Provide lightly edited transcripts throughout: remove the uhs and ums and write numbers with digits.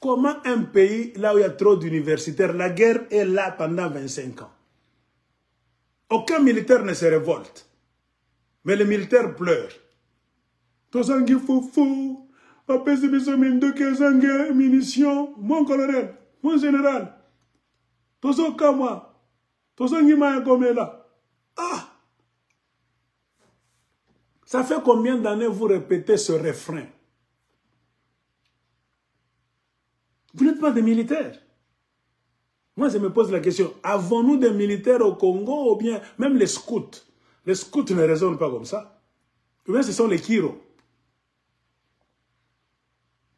Comment un pays, là où il y a trop d'universitaires, la guerre est là pendant 25 ans. Aucun militaire ne se révolte. Mais les militaires pleurent. Tosangi foufou, apesi biso minduke zange munitions, mon colonel, mon général. Tozo kama, tosangi maya komela. Ah! Ça fait combien d'années vous répétez ce refrain? Vous n'êtes pas des militaires. Moi, je me pose la question, avons-nous des militaires au Congo ou bien même les scouts? Les scouts ne raisonnent pas comme ça. Ou bien ce sont les Kiro.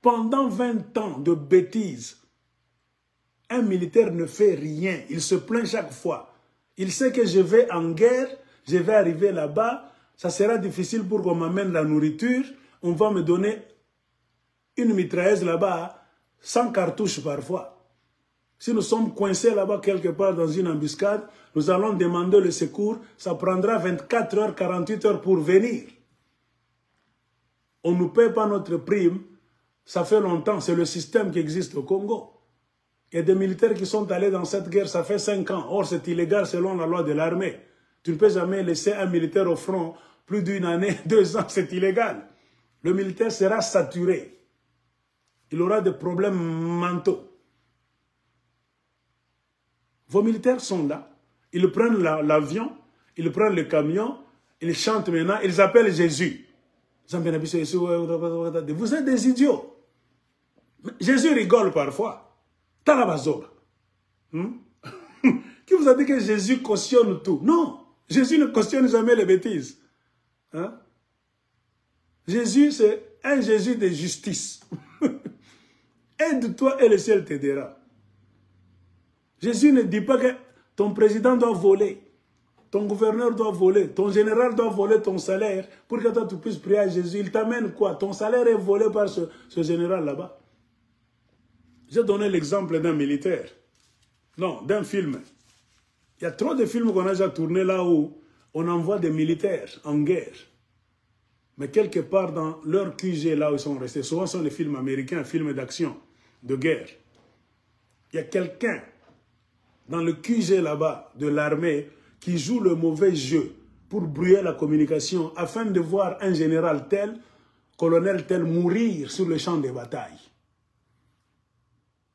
Pendant 20 ans de bêtises, un militaire ne fait rien. Il se plaint chaque fois. Il sait que je vais en guerre, je vais arriver là-bas, ça sera difficile pour qu'on m'amène la nourriture, on va me donner une mitrailleuse là-bas, 100 cartouches parfois. Si nous sommes coincés là-bas quelque part dans une embuscade, nous allons demander le secours, ça prendra 24 heures, 48 heures pour venir. On ne nous paie pas notre prime, ça fait longtemps, c'est le système qui existe au Congo. Il y a des militaires qui sont allés dans cette guerre, ça fait 5 ans. Or, c'est illégal selon la loi de l'armée. Tu ne peux jamais laisser un militaire au front plus d'une année, 2 ans, c'est illégal. Le militaire sera saturé. Il aura des problèmes mentaux. Vos militaires sont là. Ils prennent l'avion, ils prennent le camion, ils chantent maintenant, ils appellent Jésus. Vous êtes des idiots. Jésus rigole parfois. Talabazor. Qui vous a dit que Jésus cautionne tout? Non, Jésus ne cautionne jamais les bêtises. Hein? Jésus, c'est un Jésus de justice. Aide-toi et le ciel t'aidera. Jésus ne dit pas que ton président doit voler, ton gouverneur doit voler, ton général doit voler ton salaire pour que toi tu puisses prier à Jésus. Il t'amène quoi? Ton salaire est volé par ce général là-bas. J'ai donné l'exemple d'un militaire. Non, d'un film. Il y a trop de films qu'on a déjà tournés là où on envoie des militaires en guerre. Mais quelque part dans leur QG, là où ils sont restés, souvent ce sont les films américains, films d'action, de guerre. Il y a quelqu'un dans le QG là-bas de l'armée qui joue le mauvais jeu pour brouiller la communication afin de voir un général tel, colonel tel mourir sur le champ de bataille.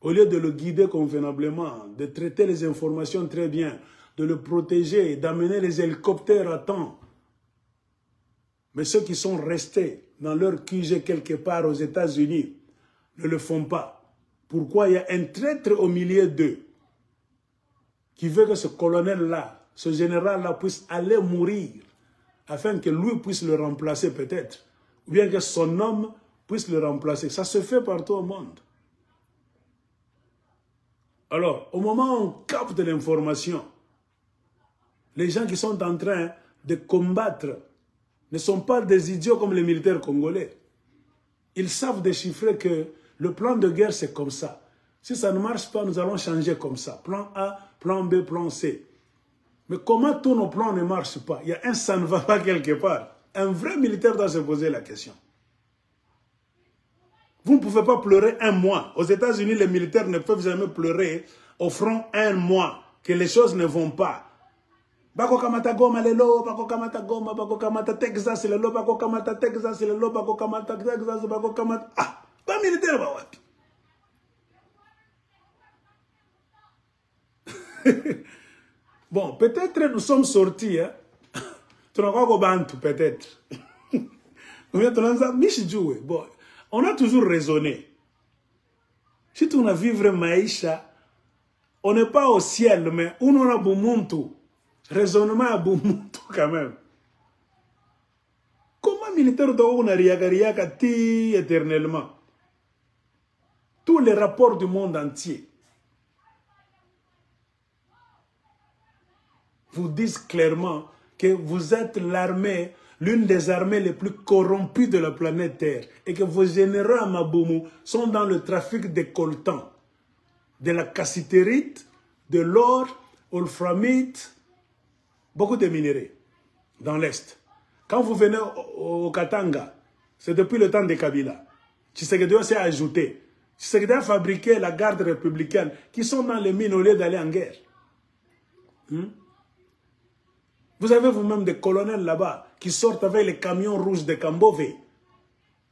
Au lieu de le guider convenablement, de traiter les informations très bien, de le protéger, d'amener les hélicoptères à temps. Mais ceux qui sont restés dans leur QG quelque part aux États-Unis ne le font pas. Pourquoi? Il y a un traître au milieu d'eux qui veut que ce colonel-là, ce général-là puisse aller mourir afin que lui puisse le remplacer peut-être. Ou bien que son homme puisse le remplacer. Ça se fait partout au monde. Alors, au moment où on capte l'information, les gens qui sont en train de combattre ne sont pas des idiots comme les militaires congolais. Ils savent déchiffrer que le plan de guerre, c'est comme ça. Si ça ne marche pas, nous allons changer comme ça. Plan A, plan B, plan C. Mais comment tous nos plans ne marchent pas? Il y a un ça ne va pas quelque part. Un vrai militaire doit se poser la question. Vous ne pouvez pas pleurer un mois. Aux États-Unis, les militaires ne peuvent jamais pleurer au front un mois que les choses ne vont pas. Bako kamata Goma lelo, bako kamata Goma, bako kamata Texas lelo, bako kamata Texas lelo, bako kamata Texas, bako kamata... Ah, pas militaire, bah wapi. Bon, peut-être nous sommes sortis, hein. Tu n'as pas bantu, peut-être. Bon, on a toujours raisonné. Si tu n'as vivre maïcha, on n'est pas au ciel, mais on a bumuntu. Raisonnement à bumuntu quand même. Comment militaire doit on a éternellement? Tous les rapports du monde entier vous disent clairement que vous êtes l'armée, l'une des armées les plus corrompues de la planète Terre, et que vos généraux à Maboumou sont dans le trafic des coltans, de la cassitérite, de l'or, wolframite, beaucoup de minéraux dans l'Est. Quand vous venez au Katanga, c'est depuis le temps de Kabila. Tshisekedi s'est ajouté. Tshisekedi a fabriqué la garde républicaine qui sont dans les mines au lieu d'aller en guerre. Vous avez vous-même des colonels là-bas qui sortent avec les camions rouges de Kambove.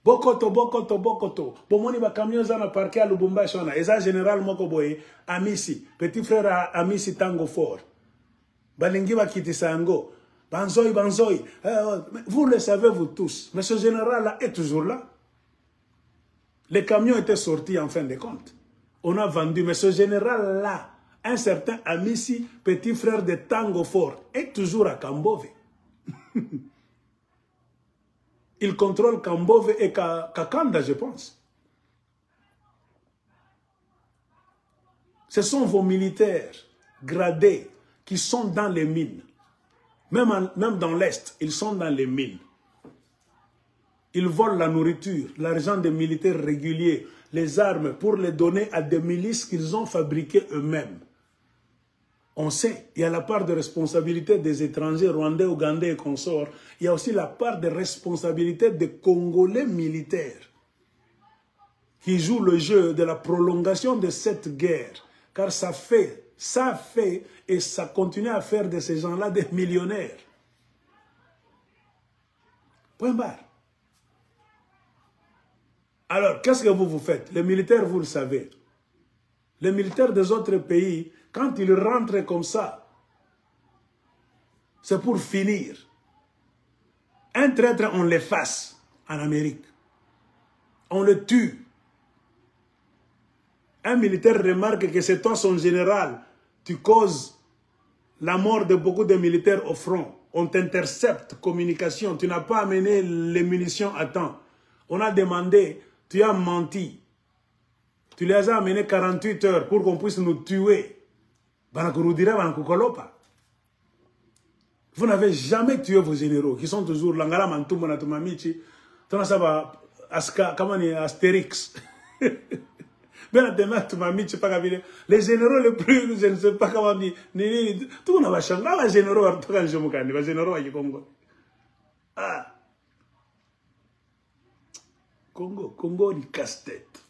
Bokoto, bokoto, bokoto. Bomoni ba camion zana parqué à Lubumbashi. Et ça, général Mokoboye, Amisi, petit frère à Amisi Tango Fort. Balingi ba Kitisango. Banzoï, banzoï. Vous le savez, vous tous. Mais ce général-là est toujours là. Les camions étaient sortis en fin de compte. On a vendu. Mais ce général-là, un certain Amisi, petit frère de Tango Fort, est toujours à Kambove. Il contrôle Kambove et Kakanda, je pense. Ce sont vos militaires gradés qui sont dans les mines. Même dans l'Est, ils sont dans les mines. Ils volent la nourriture, l'argent des militaires réguliers, les armes pour les donner à des milices qu'ils ont fabriquées eux-mêmes. On sait, il y a la part de responsabilité des étrangers, rwandais, ougandais et consorts. Il y a aussi la part de responsabilité des Congolais militaires qui jouent le jeu de la prolongation de cette guerre. Car ça fait et ça continue à faire de ces gens-là des millionnaires. Point barre. Alors, qu'est-ce que vous faites? Les militaires, vous le savez. Les militaires des autres pays, quand ils rentrent comme ça, c'est pour finir. Un traître, on l'efface en Amérique. On le tue. Un militaire remarque que c'est toi son général. Tu causes la mort de beaucoup de militaires au front. On t'intercepte, communication. Tu n'as pas amené les munitions à temps. On a demandé, tu as menti. Tu les as amenés 48 heures pour qu'on puisse nous tuer. Vous n'avez jamais tué vos généraux qui sont toujours Langala Mantumba Natumamichi. Astérix. Les généraux les plus, je ne sais pas comment dire. Tout le monde va changer. Les généraux vont Congo. Ah. Congo, il casse-tête.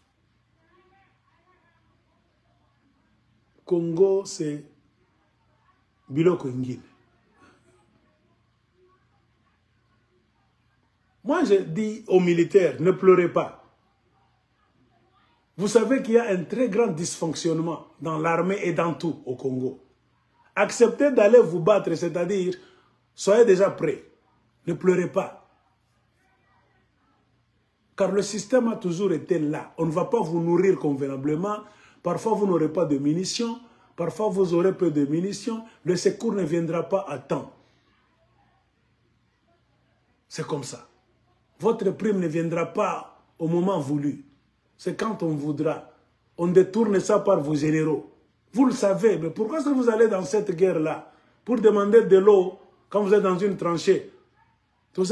Congo, c'est Biloko Ngine. Moi, je dis aux militaires, ne pleurez pas. Vous savez qu'il y a un très grand dysfonctionnement dans l'armée et dans tout au Congo. Acceptez d'aller vous battre, c'est-à-dire, soyez déjà prêts. Ne pleurez pas. Car le système a toujours été là. On ne va pas vous nourrir convenablement. Parfois, vous n'aurez pas de munitions. Parfois, vous aurez peu de munitions. Le secours ne viendra pas à temps. C'est comme ça. Votre prime ne viendra pas au moment voulu. C'est quand on voudra. On détourne ça par vos généraux. Vous le savez, mais pourquoi est-ce que vous allez dans cette guerre-là pour demander de l'eau quand vous êtes dans une tranchée? Mais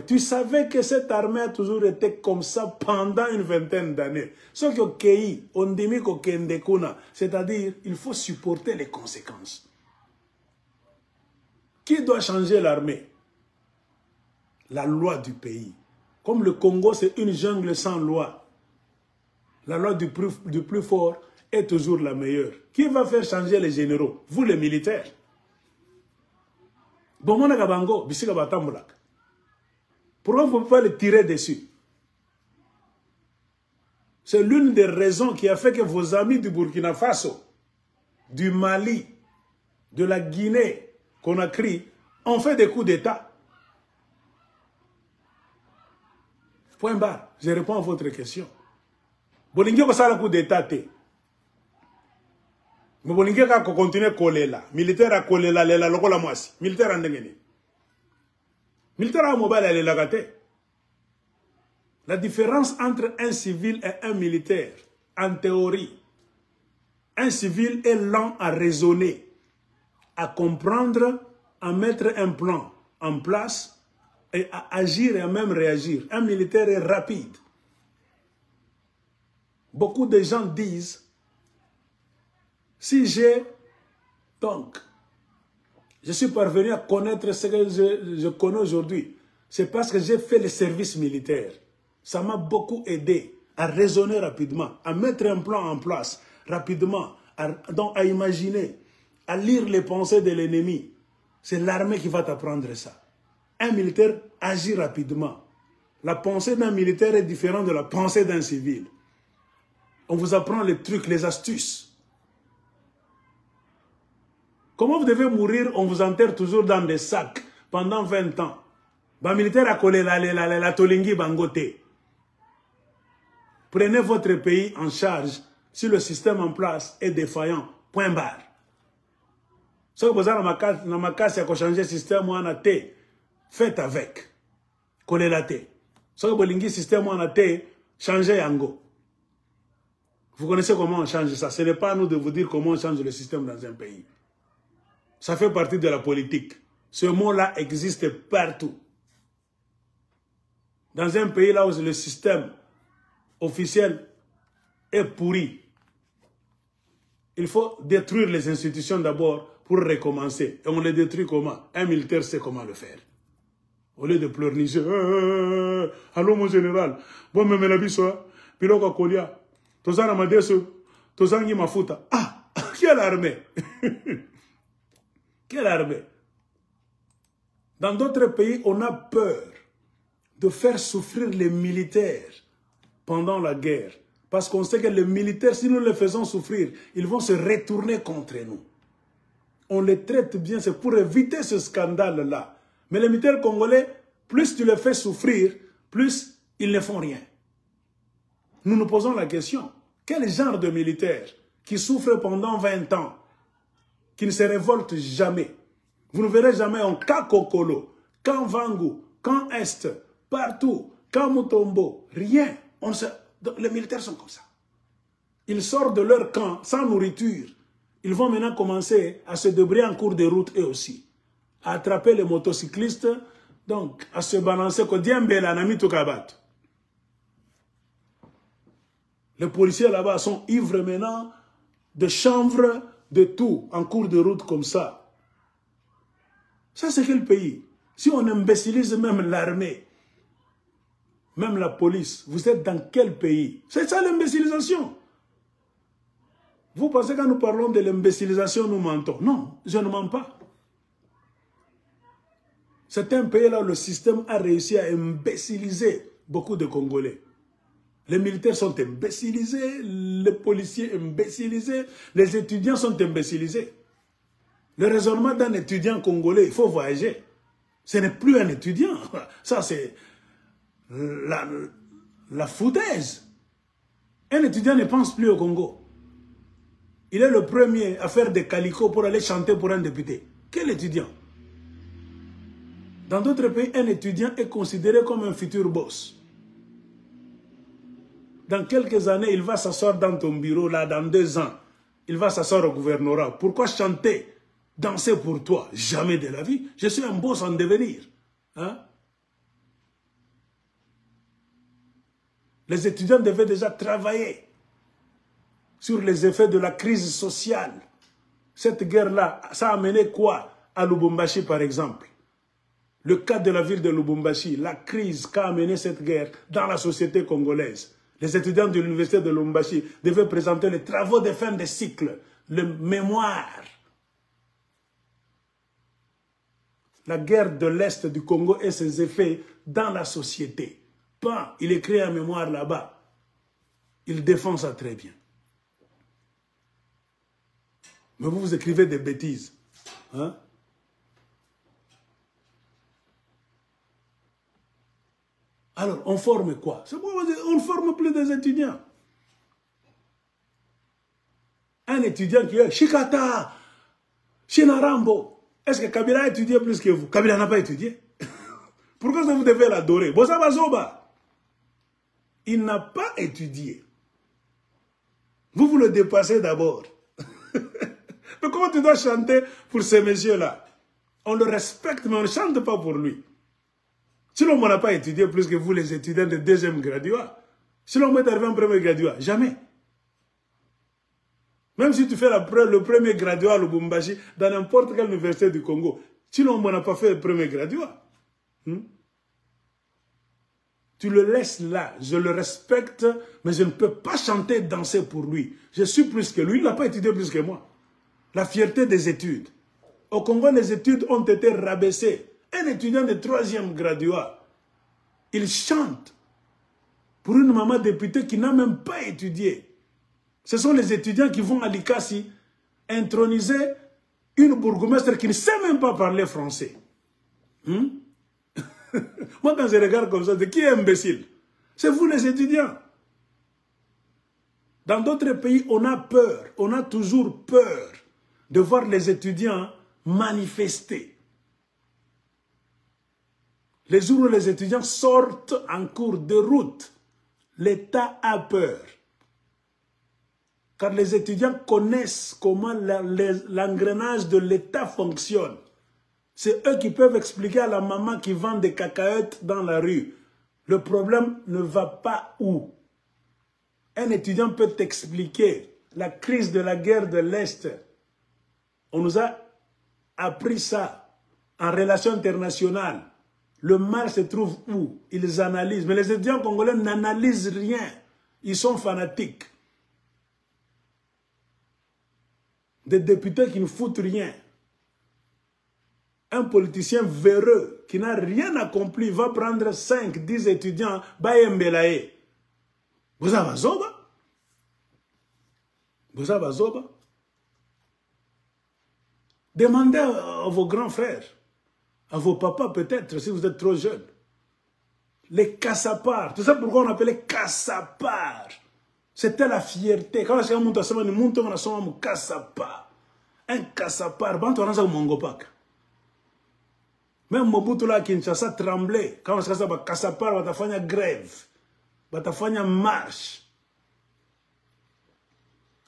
tu savais que cette armée a toujours été comme ça pendant une vingtaine d'années. Ce que Kei, on dit que c'est-à-dire il faut supporter les conséquences. Qui doit changer l'armée? La loi du pays. Comme le Congo, c'est une jungle sans loi. La loi du plus fort est toujours la meilleure. Qui va faire changer les généraux? Vous, les militaires. Pourquoi vous ne pouvez pas les tirer dessus? C'est l'une des raisons qui a fait que vos amis du Burkina Faso, du Mali, de la Guinée, Conakry, ont fait des coups d'État. Point barre. Je réponds à votre question. Bolingue ko sala coup d'État te. Mais bolingue ka ko continuer coller là. Militaire a coller là, la lokola mwasi. Militaire andengeni. Militaire a mobile aller la gâté. La différence entre un civil et un militaire, en théorie, un civil est lent à raisonner, à comprendre, à mettre un plan en place et à agir et à même réagir. Un militaire est rapide. Beaucoup de gens disent, si j'ai, donc, je suis parvenu à connaître ce que je connais aujourd'hui, c'est parce que j'ai fait le service militaire. Ça m'a beaucoup aidé à raisonner rapidement, à mettre un plan en place rapidement, donc à imaginer, à lire les pensées de l'ennemi. C'est l'armée qui va t'apprendre ça. Un militaire agit rapidement. La pensée d'un militaire est différente de la pensée d'un civil. On vous apprend les trucs, les astuces. Comment vous devez mourir, on vous enterre toujours dans des sacs pendant 20 ans. Le militaire a collé la tolingi bangote. Prenez votre pays en charge si le système en place est défaillant. Point barre. Si vous avez un cas, si vous changer le système, faites avec. Collez la thé. Si vous avez un système, changez yango. Vous connaissez comment on change ça. Ce n'est pas à nous de vous dire comment on change le système dans un pays. Ça fait partie de la politique. Ce mot-là existe partout. Dans un pays là où le système officiel est pourri, il faut détruire les institutions d'abord pour recommencer. Et on les détruit comment? Un militaire sait comment le faire. Au lieu de pleurnicher, allô mon général, bon me la biso, piloko kolia, tozana madeso, tozangi mafuta. Ah, quelle armée! Quelle armée! Dans d'autres pays, on a peur de faire souffrir les militaires pendant la guerre. Parce qu'on sait que les militaires, si nous les faisons souffrir, ils vont se retourner contre nous. On les traite bien, c'est pour éviter ce scandale-là. Mais les militaires congolais, plus tu les fais souffrir, plus ils ne font rien. Nous nous posons la question, quel genre de militaire qui souffre pendant 20 ans, qui ne se révolte jamais? Vous ne verrez jamais un Kakokolo, Kanvangu, Kan Est, partout, Kamutombo, rien. Les militaires sont comme ça. Ils sortent de leur camp sans nourriture. Ils vont maintenant commencer à se débrouiller en cours de route eux aussi. À attraper les motocyclistes, donc à se balancer. Les policiers là-bas sont ivres maintenant de chanvre, de tout, en cours de route comme ça. Ça c'est quel pays? Si on imbécilise même l'armée, même la police, vous êtes dans quel pays? C'est ça l'imbécilisation. Vous pensez que quand nous parlons de l'imbécilisation, nous mentons? Non, je ne mens pas. C'est un pays là où le système a réussi à imbéciliser beaucoup de Congolais. Les militaires sont imbécilisés, les policiers imbécilisés, les étudiants sont imbécilisés. Le raisonnement d'un étudiant congolais, il faut voyager. Ce n'est plus un étudiant. Ça, c'est la foutaise. Un étudiant ne pense plus au Congo. Il est le premier à faire des calicots pour aller chanter pour un député. Quel étudiant? Dans d'autres pays, un étudiant est considéré comme un futur boss. Dans quelques années, il va s'asseoir dans ton bureau, là, dans 2 ans. Il va s'asseoir au gouvernorat. Pourquoi chanter, danser pour toi? Jamais de la vie. Je suis un boss en devenir. Hein? Les étudiants devaient déjà travailler sur les effets de la crise sociale. Cette guerre-là, ça a amené quoi à Lubumbashi, par exemple? Le cas de la ville de Lubumbashi, la crise qu'a amené cette guerre dans la société congolaise. Les étudiants de l'université de Lubumbashi devaient présenter les travaux de fin de cycle, le mémoire. La guerre de l'Est du Congo et ses effets dans la société. Pas, il écrit un mémoire là-bas. Il défend ça très bien. Mais vous écrivez des bêtises. Hein? Alors, on forme quoi? On ne forme plus des étudiants. Un étudiant qui est Shikata, Shinarambo. Est-ce que Kabila a étudié plus que vous? Kabila n'a pas étudié. Pourquoi vous devez l'adorer? Bosabazoba. Il n'a pas étudié. Vous le dépassez d'abord. Mais comment tu dois chanter pour ces messieurs-là? On le respecte, mais on ne chante pas pour lui. Sinon, on n'a pas étudié plus que vous, les étudiants de 2e graduat. Sinon, on est arrivé en 1er graduat. Jamais. Même si tu fais le 1er graduat à Lubumbashi, dans n'importe quelle université du Congo, sinon, on n'a pas fait le 1er graduat. Tu Tu le laisses là, je le respecte, mais je ne peux pas chanter et danser pour lui. Je suis plus que lui, il n'a pas étudié plus que moi. La fierté des études. Au Congo, les études ont été rabaissées. Un étudiant de 3e graduat, il chante pour une maman députée qui n'a même pas étudié. Ce sont les étudiants qui vont à l'ICASI introniser une bourgmestre qui ne sait même pas parler français. Moi, quand je regarde comme ça, qui est imbécile? C'est vous les étudiants. Dans d'autres pays, on a peur, on a toujours peur de voir les étudiants manifester. Les jours où les étudiants sortent en cours de route, l'État a peur. Car les étudiants connaissent comment l'engrenage de l'État fonctionne. C'est eux qui peuvent expliquer à la maman qui vend des cacahuètes dans la rue. Le problème ne va pas où? Un étudiant peut t'expliquer la crise de la guerre de l'Est. On nous a appris ça en relations internationales. Le mal se trouve où? Ils analysent. Mais les étudiants congolais n'analysent rien. Ils sont fanatiques. Des députés qui ne foutent rien. Un politicien véreux qui n'a rien accompli va prendre 5, 10 étudiants, Bayembelaye. Vous avez zoba? Vous avez zoba? Demandez à vos grands frères, à vos papas peut-être, si vous êtes trop jeunes. Les cassapars. Tu sais pourquoi on appelait cassapars? C'était la fierté. Quand on monte à ça, on monte à ça, on cassapar. Un cassapar, on a ça au Mongopak. Même Mobutu là, Kinshasa tremblait. Quand on se casse, cassapar, on va faire une grève. On va faire une marche.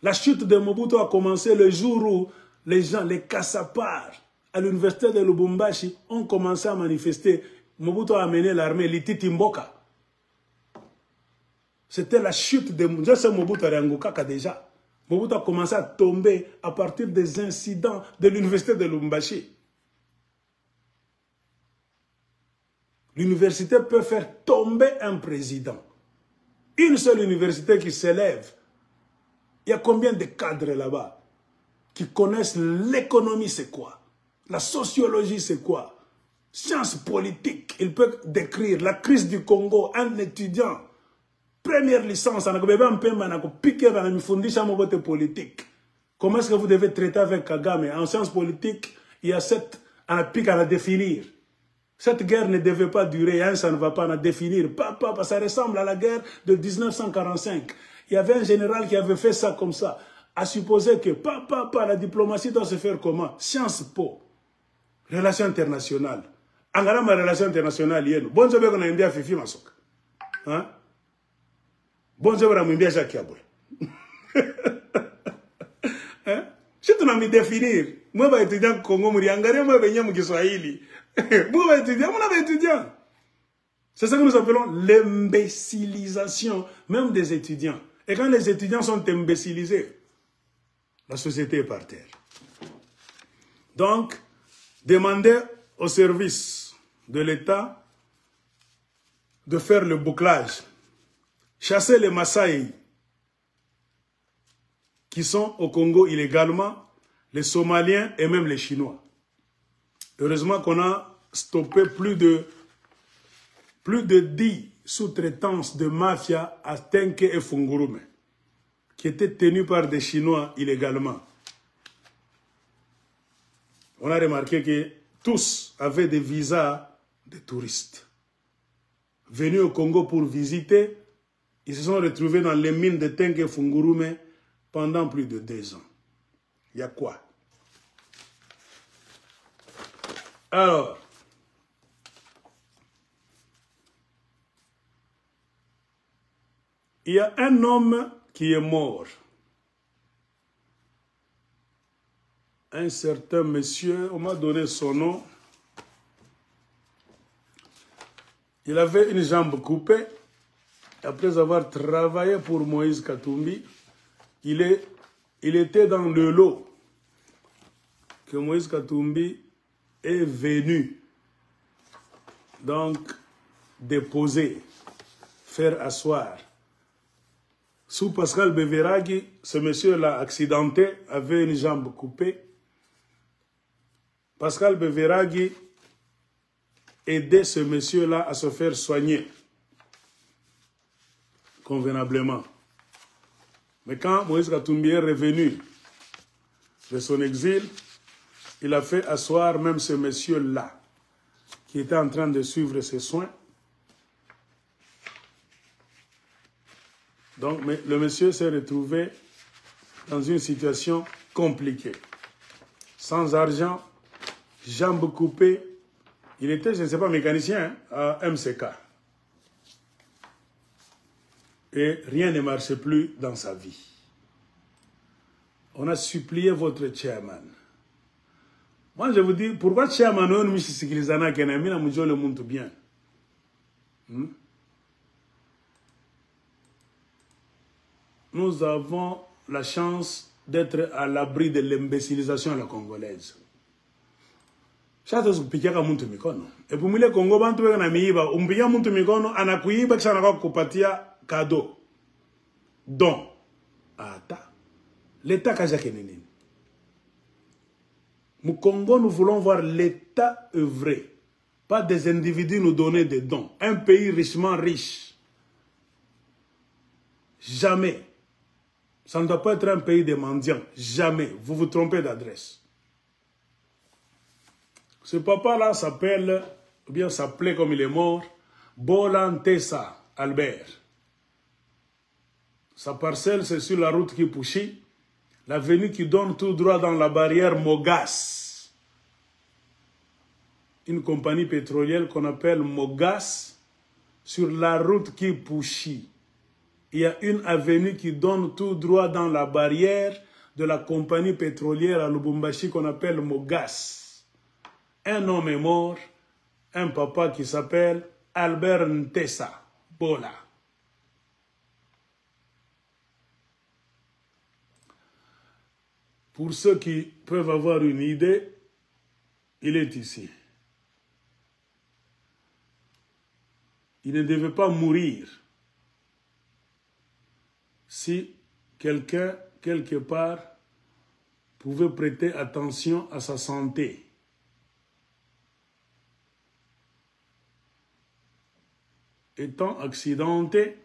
La chute de Mobutu a commencé le jour où les gens, les cassapars, à l'université de Lubumbashi, ont commencé à manifester. Mobutu a amené l'armée, l'Ititi Mboka. C'était la chute de Mobutu. Je sais Mobutu Rangokaka déjà. Mobutu a commencé à tomber à partir des incidents de l'université de Lubumbashi. L'université peut faire tomber un président. Une seule université qui s'élève. Il y a combien de cadres là-bas qui connaissent l'économie, c'est quoi? La sociologie, c'est quoi? Sciences politiques. Ils peuvent décrire la crise du Congo. Un étudiant, première licence, politique. Comment est-ce que vous devez traiter avec Kagame? En sciences politiques, il y a cette pique à définir. Cette guerre ne devait pas durer, hein, ça ne va pas en définir. Ça ressemble à la guerre de 1945. Il y avait un général qui avait fait ça comme ça. À supposer que, la diplomatie doit se faire comment? Sciences Po. Relations internationales. Angara ma relation internationale, yéno. Bon, je vais qu'on a un bien fifi, ma soque. Hein? Bon, je vais qu'on a un bien Jacques Yaboul. Hein? Si tu n'as mis définir, moi, je vais étudier au Congo, moi, je vais étudier au Swahili. Moi, je vais étudier, moi, je vais étudier. C'est ça que nous appelons l'imbécilisation, même des étudiants. Et quand les étudiants sont imbécilisés, la société est par terre. Donc, demandez au service de l'État de faire le bouclage. Chasser les Maasai qui sont au Congo illégalement, les Somaliens et même les Chinois. Heureusement qu'on a stoppé plus de 10 sous-traitances de mafia à Tenke et Fungurume, qui étaient tenues par des Chinois illégalement. On a remarqué que tous avaient des visas de touristes. Venus au Congo pour visiter, ils se sont retrouvés dans les mines de Tenke et Fungurume pendant plus de 2 ans. Il y a quoi? Alors, il y a un homme qui est mort. Un certain monsieur, on m'a donné son nom. Il avait une jambe coupée. Après avoir travaillé pour Moïse Katumbi, il était dans le lot que Moïse Katumbi est venu donc déposer faire asseoir. Sous Pascal Beveragui, ce monsieur-là accidenté, avait une jambe coupée. Pascal Beveragui aidait ce monsieur-là à se faire soigner convenablement. Mais quand Moïse Katumbi est revenu de son exil, il a fait asseoir même ce monsieur-là qui était en train de suivre ses soins. Donc, le monsieur s'est retrouvé dans une situation compliquée. Sans argent, jambes coupées. Il était, je ne sais pas, mécanicien à MCK. Et rien ne marchait plus dans sa vie. On a supplié votre chairman. Moi, je vous dis, pourquoi chairman on me sikilizana kenamina mujole muntu bien? Nous avons la chance d'être à l'abri de l'imbécilisation à la congolaise. Chata kupikia muntu mikono. Et pour mille Congo bantu na miiba, umpikia muntu mikono anakuiba kisha anakuwa kupatia cadeau. Don. Ata. L'État kaja kenenini. Au Congo, nous voulons voir l'État œuvrer. Pas des individus nous donner des dons. Un pays richement riche. Jamais. Ça ne doit pas être un pays de mendiants. Jamais. Vous vous trompez d'adresse. Ce papa-là s'appelle, ou bien s'appelait comme il est mort, Bolantessa Albert. Sa parcelle, c'est sur la route Kipushi, l'avenue qui donne tout droit dans la barrière Mogas. Une compagnie pétrolière qu'on appelle Mogas, sur la route Kipushi. Il y a une avenue qui donne tout droit dans la barrière de la compagnie pétrolière à Lubumbashi qu'on appelle Mogas. Un homme est mort, un papa qui s'appelle Albert Ntessa Bola. Pour ceux qui peuvent avoir une idée, il est ici. Il ne devait pas mourir si quelqu'un, quelque part, pouvait prêter attention à sa santé. Étant accidenté,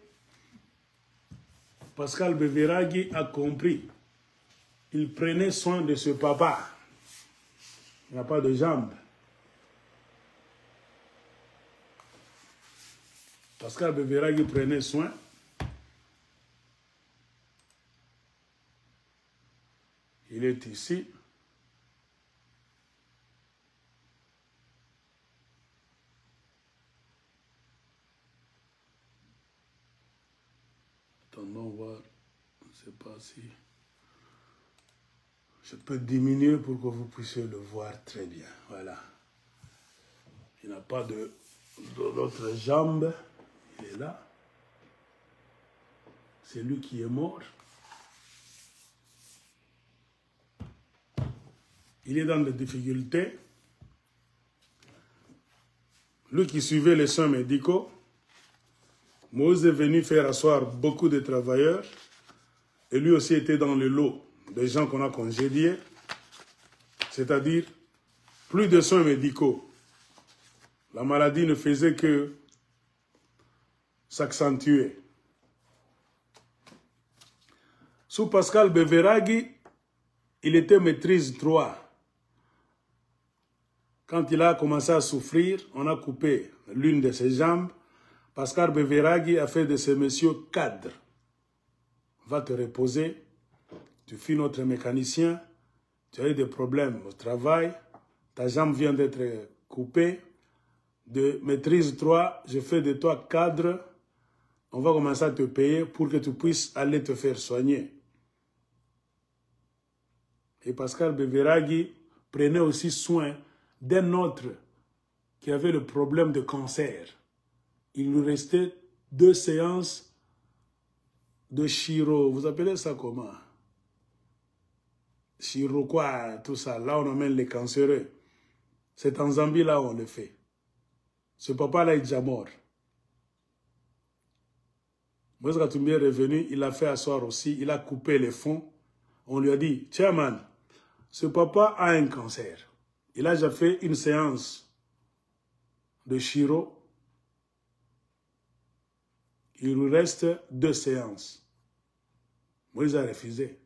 Pascal Beveragui a compris. Il prenait soin de ce papa. Il n'a pas de jambes. Pascal Beveragui prenait soin. Il est ici. Attendons voir. Je ne sais pas si je peux diminuer pour que vous puissiez le voir très bien. Voilà. Il n'a pas d'autre jambe. Il est là. C'est lui qui est mort. Il est dans des difficultés. Lui qui suivait les soins médicaux, Moïse est venu faire asseoir beaucoup de travailleurs. Et lui aussi était dans le lot des gens qu'on a congédiés. C'est-à-dire, plus de soins médicaux. La maladie ne faisait que s'accentuer. Sous Pascal Beveragui, il était maîtrise 3. Quand il a commencé à souffrir, on a coupé l'une de ses jambes. Pascal Beveragui a fait de ce monsieur cadre. Va te reposer. Tu fus notre mécanicien. Tu as eu des problèmes au travail. Ta jambe vient d'être coupée. De maîtrise 3, je fais de toi cadre. On va commencer à te payer pour que tu puisses aller te faire soigner. Et Pascal Beveragui prenait aussi soin d'un autre qui avait le problème de cancer. Il nous restait 2 séances de chiro. Vous appelez ça comment? Chiro quoi, tout ça. Là, on emmène les cancéreux. C'est en Zambie, là, on le fait. Ce papa-là est déjà mort. Moïse Katumbi est revenu, il a fait asseoir aussi, il a coupé les fonds. On lui a dit, chairman, ce papa a un cancer. Il a déjà fait une séance de chiro. Il lui reste 2 séances. Moïse a refusé.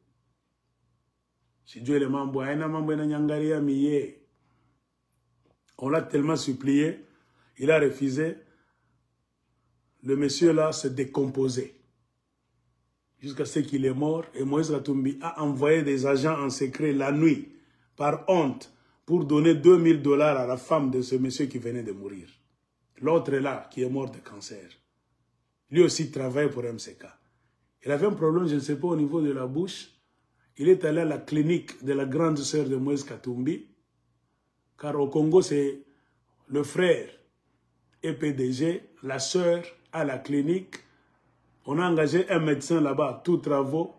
Si Dieu est mambo, on l'a tellement supplié, il a refusé. Le monsieur là s'est décomposé. Jusqu'à ce qu'il est mort. Et Moïse Katumbi a envoyé des agents en secret la nuit, par honte, pour donner $2000 à la femme de ce monsieur qui venait de mourir. L'autre est là, qui est mort de cancer. Lui aussi travaille pour MCK. Il avait un problème, je ne sais pas, au niveau de la bouche. Il est allé à la clinique de la grande sœur de Moïse Katumbi. Car au Congo, c'est le frère et PDG, la sœur à la clinique. On a engagé un médecin là-bas, tous travaux,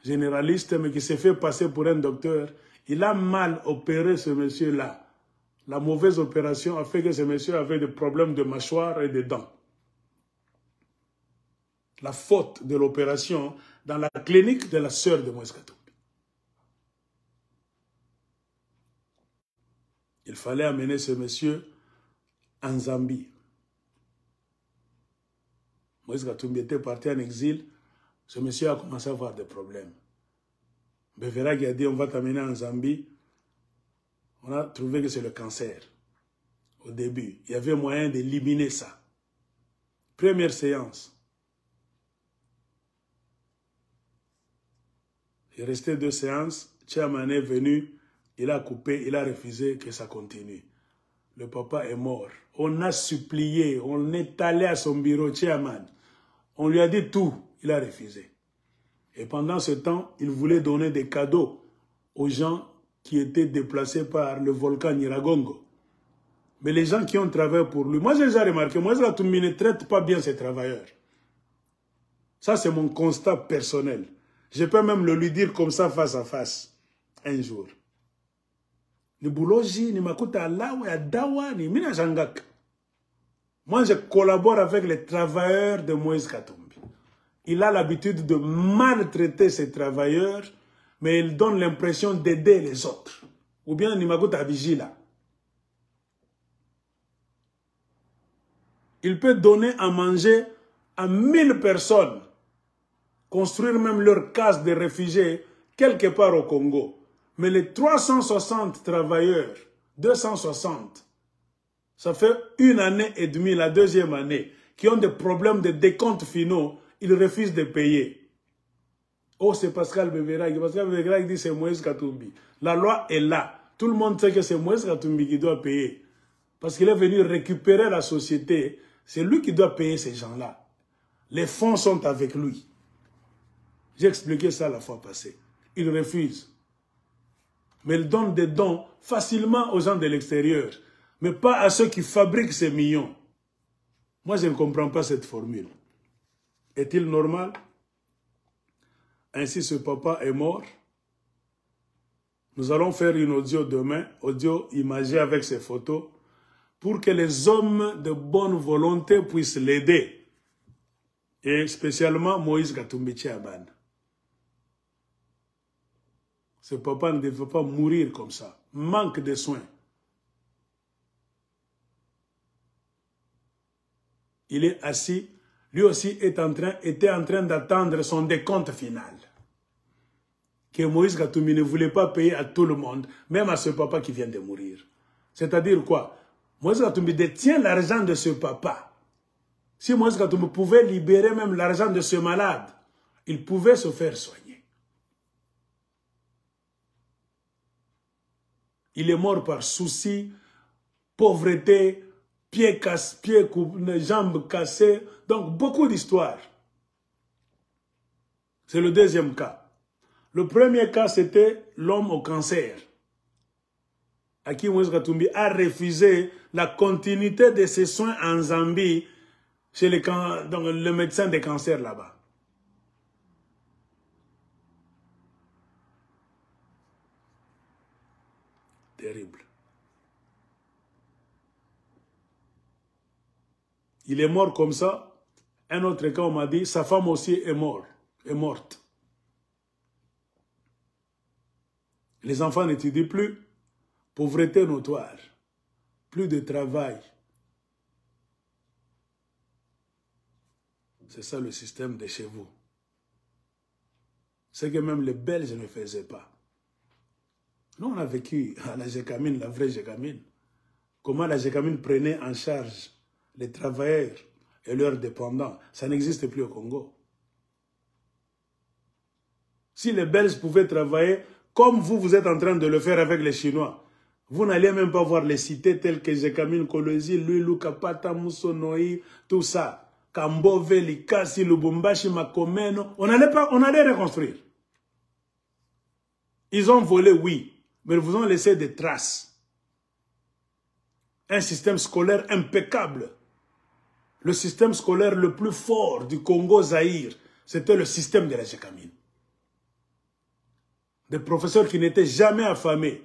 généraliste, mais qui s'est fait passer pour un docteur. Il a mal opéré ce monsieur-là. La mauvaise opération a fait que ce monsieur avait des problèmes de mâchoire et de dents. La faute de l'opération dans la clinique de la sœur de Moïse Katumbi. Il fallait amener ce monsieur en Zambie. Moïse Katumbi était parti en exil. Ce monsieur a commencé à avoir des problèmes. Beverag a dit, on va t'amener en Zambie. On a trouvé que c'est le cancer. Au début, il y avait moyen d'éliminer ça. Première séance. Il restait 2 séances. Chairman est venu, il a coupé, il a refusé que ça continue. Le papa est mort. On a supplié, on est allé à son bureau, Chairman. On lui a dit tout, il a refusé. Et pendant ce temps, il voulait donner des cadeaux aux gens qui étaient déplacés par le volcan Nyiragongo. Mais les gens qui ont travaillé pour lui, moi j'ai déjà remarqué, Moïse Katumbi ne traite pas bien ses travailleurs. Ça c'est mon constat personnel. Je peux même le lui dire comme ça face à face, un jour. Ni Bouloji, ni Makuta Alawa, Dawa, ni Mina Jangak. Moi je collabore avec les travailleurs de Moïse Katumbi. Il a l'habitude de maltraiter ses travailleurs, mais il donne l'impression d'aider les autres. Ou bien Nimakuta Vigila. Il peut donner à manger à 1000 personnes, construire même leur case de réfugiés quelque part au Congo. Mais les 360 travailleurs, 260, ça fait 1 année et demie, la 2e année, qui ont des problèmes de décompte finaux, ils refusent de payer. Oh, c'est Pascal Beverag. Pascal Beverag dit c'est Moïse Katumbi. La loi est là. Tout le monde sait que c'est Moïse Katumbi qui doit payer. Parce qu'il est venu récupérer la société. C'est lui qui doit payer ces gens-là. Les fonds sont avec lui. J'ai expliqué ça la fois passée. Il refuse. Mais il donne des dons facilement aux gens de l'extérieur. Mais pas à ceux qui fabriquent ces millions. Moi, je ne comprends pas cette formule. Est-il normal? Ainsi, ce papa est mort. Nous allons faire une audio demain, audio imagé avec ses photos, pour que les hommes de bonne volonté puissent l'aider. Et spécialement Moïse Katumbi Tchiaban. Ce papa ne devait pas mourir comme ça. Manque de soins. Il est assis. Lui aussi était en train d'attendre son décompte final. Que Moïse Katumbi ne voulait pas payer à tout le monde, même à ce papa qui vient de mourir. C'est-à-dire quoi? Moïse Katumbi détient l'argent de ce papa. Si Moïse Katumbi pouvait libérer même l'argent de ce malade, il pouvait se faire soigner. Il est mort par souci, pauvreté, pieds cassés, jambes cassées. Donc, beaucoup d'histoires. C'est le 2e cas. Le premier cas, c'était l'homme au cancer. À qui Moïse Katumbi a refusé la continuité de ses soins en Zambie chez le médecin des cancers là-bas. Terrible. Il est mort comme ça. Un autre cas, on m'a dit, sa femme aussi est morte. Les enfants n'étudient plus, pauvreté notoire, plus de travail. C'est ça le système de chez vous. C'est que même les Belges ne faisaient pas. Nous, on a vécu à la Gécamine, la vraie Gécamine. Comment la Gécamine prenait en charge les travailleurs et leurs dépendants. Ça n'existe plus au Congo. Si les Belges pouvaient travailler comme vous êtes en train de le faire avec les Chinois, vous n'allez même pas voir les cités telles que Gécamine, Kolosi, Luilu, Kapata, Musonoi, tout ça. Kambove, Likasi, Lubumbashi, Makomeno. On allait reconstruire. Ils ont volé, oui, mais ils vous ont laissé des traces. Un système scolaire impeccable. Le système scolaire le plus fort du Congo-Zaïre, c'était le système de la Gécamine. Des professeurs qui n'étaient jamais affamés,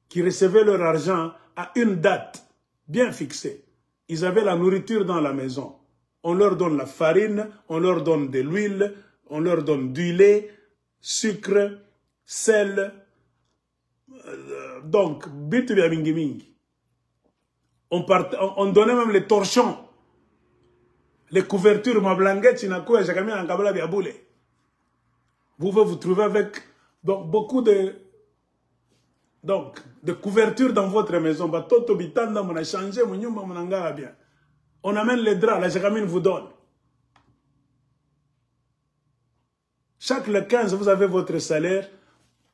qui recevaient leur argent à une date bien fixée. Ils avaient la nourriture dans la maison. On leur donne la farine, on leur donne de l'huile, on leur donne du lait, sucre, sel. Donc, bitu ya mingi mingi. On donnait même les torchons, les couvertures, ma blanquette, vous vous trouvez avec beaucoup de couvertures dans votre maison. On amène les draps, la Gécamine vous donne. Chaque le 15, vous avez votre salaire,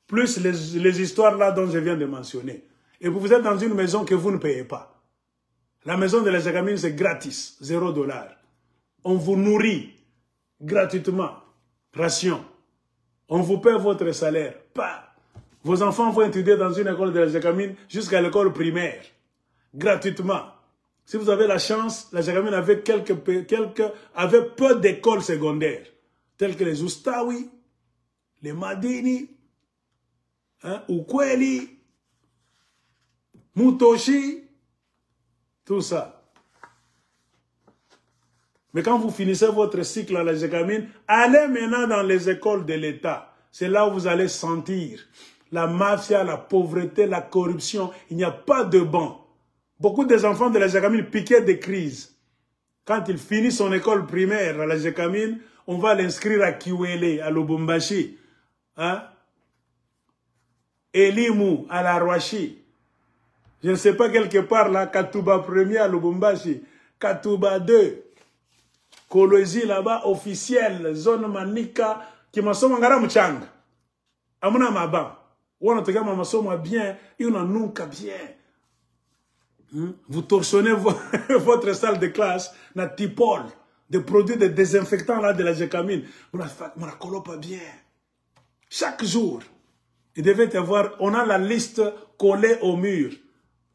plus les histoires là dont je viens de mentionner. Et vous êtes dans une maison que vous ne payez pas. La maison de la Gécamine, c'est gratis, 0 $. On vous nourrit gratuitement, ration. On vous paie votre salaire, pas. Vos enfants vont étudier dans une école de la Gécamine jusqu'à l'école primaire, gratuitement. Si vous avez la chance, la Gécamine avait avait peu d'écoles secondaires, telles que les Oustawi, les Madini, Ukweli, Mutoshi, tout ça. Mais quand vous finissez votre cycle à la Gécamine, allez maintenant dans les écoles de l'État. C'est là où vous allez sentir la mafia, la pauvreté, la corruption. Il n'y a pas de banc. Beaucoup des enfants de la Gécamine piquaient des crises. Quand il finit son école primaire à la Gécamine, on va l'inscrire à Kiwele, à Lubumbashi. Elimu, à la Rwashi. Je ne sais pas, quelque part là, Katouba 1er à Lubumbashi, Katouba 2, Kolosi là-bas, officiel, zone Manika, qui m'a somme ngara mchanga. Amuna maba. Wana toga m'a somme bien, il en nunca bien. Vous torchonnez votre salle de classe, na tipol, des produits de désinfectants là de la Gécamine. On a colo pas bien. Chaque jour, il devait y avoir, on a la liste collée au mur.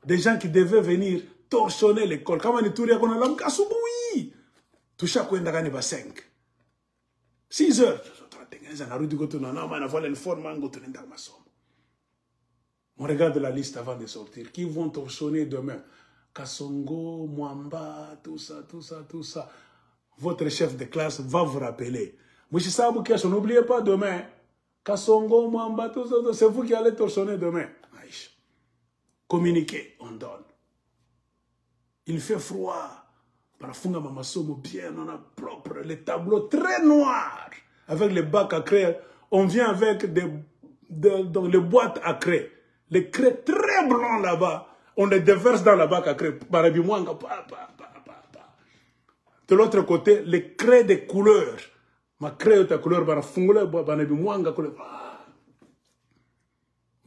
Des gens qui devaient venir torchonner l'école. Comment on est tout qu'on a l'homme kasouboui. Tout chaque coin d'agani va 5. 6 heures. On regarde la liste avant de sortir. Qui vont torchonner demain? Kassongo, Mwamba, tout ça, tout ça, tout ça. Votre chef de classe va vous rappeler. Mouchisabou Kiash, n'oubliez pas demain. Kassongo, Mwamba, tout ça, c'est vous qui allez torchonner demain. Communiquer, on donne. Il fait froid. Parafunga mamasomo bien, on a propre, les tableaux très noirs. Avec les bacs à craie, on vient avec dans les boîtes à craie. Les craies très blancs là-bas, on les déverse dans la bac à craie. De l'autre côté, les craies de couleurs. Ma craie de couleur,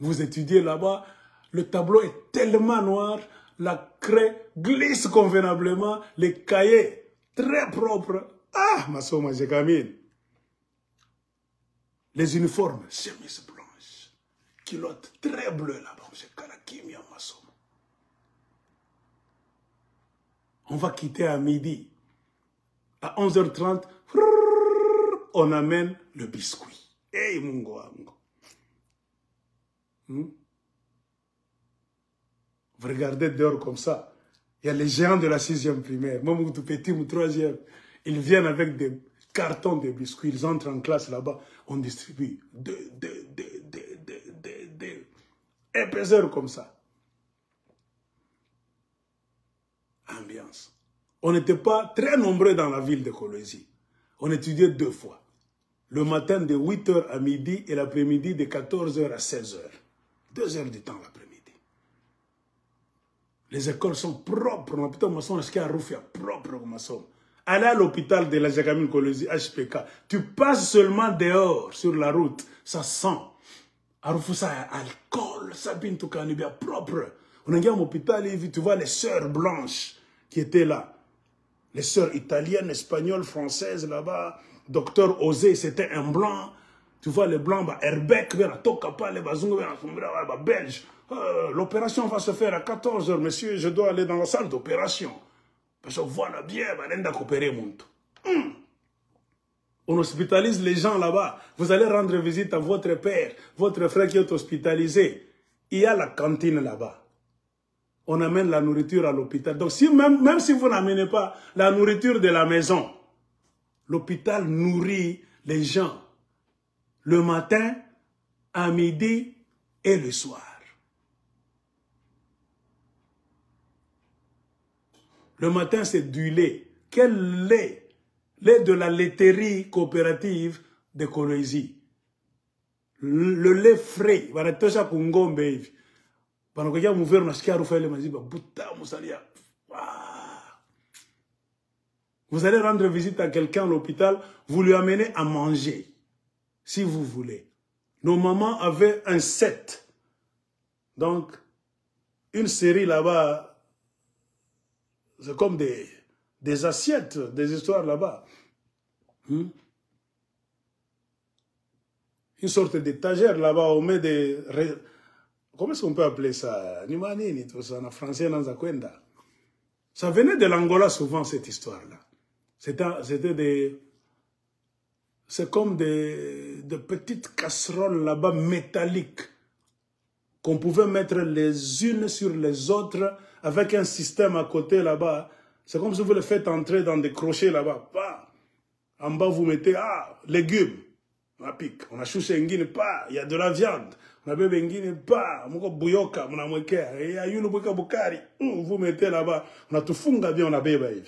vous étudiez là-bas. Le tableau est tellement noir, la craie glisse convenablement, les cahiers très propres. Ah, ma somme, Gécamine. Les uniformes, chemise blanche, culotte très bleue là-bas. On va quitter à midi. À 11h30, on amène le biscuit. Hey, mungo. Vous regardez dehors comme ça. Il y a les géants de la 6e primaire. Moi, mon tout petit, mon 3e. Ils viennent avec des cartons de biscuits, ils entrent en classe là-bas, on distribue des épaisseurs comme ça. Ambiance. On n'était pas très nombreux dans la ville de Kolwezi. On étudiait 2 fois. Le matin de 8 h à midi et l'après-midi de 14 h à 16 h. 2 heures du temps l'après-midi. Les écoles sont propres. L'hôpital maçon, est-ce qu'il y a Roufia propre comme maçon? Allez à l'hôpital de la Jagamine Kolwezi, HPK. Tu passes seulement dehors, sur la route. Ça sent. Arufoussa, alcool, Sabine Toukanibia propre. On a dit à l'hôpital, tu vois les sœurs blanches qui étaient là. Les sœurs italiennes, espagnoles, françaises là-bas. Docteur Osé, c'était un blanc. Tu vois les blancs, Herbeck, les Belges. L'opération va se faire à 14 h, monsieur. Je dois aller dans la salle d'opération. Parce que voilà bien, on hospitalise les gens là-bas. Vous allez rendre visite à votre père, votre frère qui est hospitalisé. Il y a la cantine là-bas. On amène la nourriture à l'hôpital. Donc, même si vous n'amenez pas la nourriture de la maison, l'hôpital nourrit les gens le matin, à midi et le soir. Le matin, c'est du lait. Quel lait? Lait de la laiterie coopérative de Kolwezi. Le lait frais. Vous allez rendre visite à quelqu'un à l'hôpital, vous lui amenez à manger, si vous voulez. Nos mamans avaient un set. Donc, une série là-bas, c'est comme des assiettes, des histoires là-bas. Une sorte d'étagère là-bas, on met des... Comment est-ce qu'on peut appeler ça? Nimanini, tout ça, en français, dans Zakwenda. Ça venait de l'Angola souvent, cette histoire-là. C'était des... C'est comme des petites casseroles là-bas métalliques qu'on pouvait mettre les unes sur les autres avec un système à côté là-bas. C'est comme si vous le faites entrer dans des crochets là-bas. En bas, vous mettez, légumes. On a pique. On a chouché ngine, il y a de la viande. On a bébé ngine, on a bouyoka, on a mweke. Il y a une bouyoka bukari. Vous mettez là-bas. On a tout funga bien, on a bébé.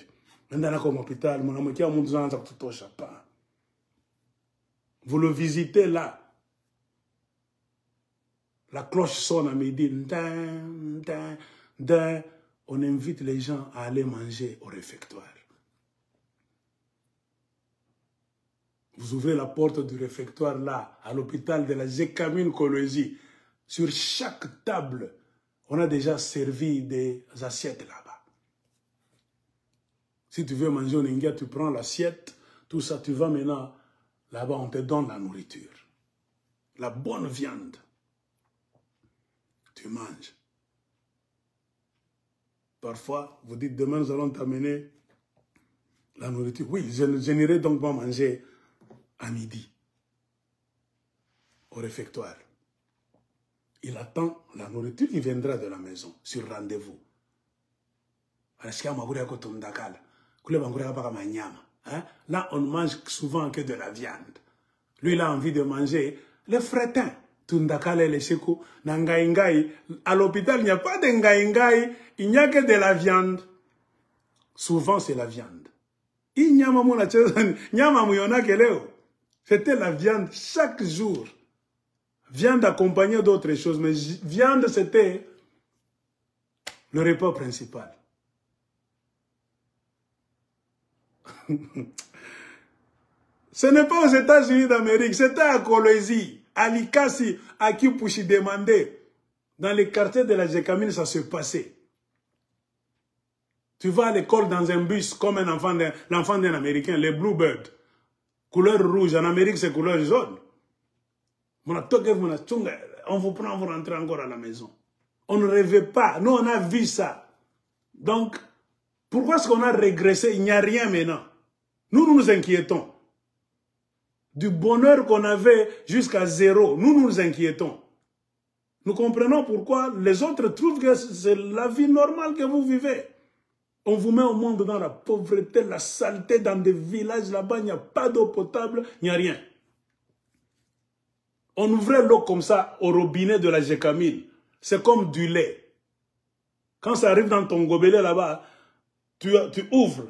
Maintenant, comme hôpital, on a mweke, on a tout touche pas. Vous le visitez là. La cloche sonne à midi. On invite les gens à aller manger au réfectoire. Vous ouvrez la porte du réfectoire là, à l'hôpital de la Jagamine Kolwezi. Sur chaque table, on a déjà servi des assiettes là-bas. Si tu veux manger au Ninga, tu prends l'assiette, tout ça, tu vas maintenant, là-bas, on te donne la nourriture. La bonne viande. Tu manges. Parfois, vous dites, demain, nous allons t'amener la nourriture. Oui, je n'irai donc pas manger à midi, au réfectoire. Il attend la nourriture qui viendra de la maison, sur rendez-vous. Là, on mange souvent que de la viande. Lui, il a envie de manger les frétins. À l'hôpital, il n'y a pas de ngaïngaï, il n'y a que de la viande. Souvent, c'est la viande. C'était la viande chaque jour. Viande accompagnée d'autres choses, mais viande, c'était le repas principal. Ce n'est pas aux États-Unis d'Amérique, c'était à Kolwezi. À Likasi, à qui Pouchi demandait, dans les quartiers de la Jagamine, ça se passait. Tu vas à l'école dans un bus comme l'enfant d'un Américain, les Bluebirds. Couleur rouge, en Amérique c'est couleur jaune. On vous prend, vous rentrez encore à la maison. On ne rêvait pas, nous on a vu ça. Donc, pourquoi est-ce qu'on a régressé? Il n'y a rien maintenant. Nous nous inquiétons. Du bonheur qu'on avait jusqu'à 0, nous nous inquiétons. Nous comprenons pourquoi les autres trouvent que c'est la vie normale que vous vivez. On vous met au monde dans la pauvreté, la saleté, dans des villages là-bas, il n'y a pas d'eau potable, il n'y a rien. On ouvrait l'eau comme ça au robinet de la Gécamine. C'est comme du lait. Quand ça arrive dans ton gobelet là-bas, tu ouvres.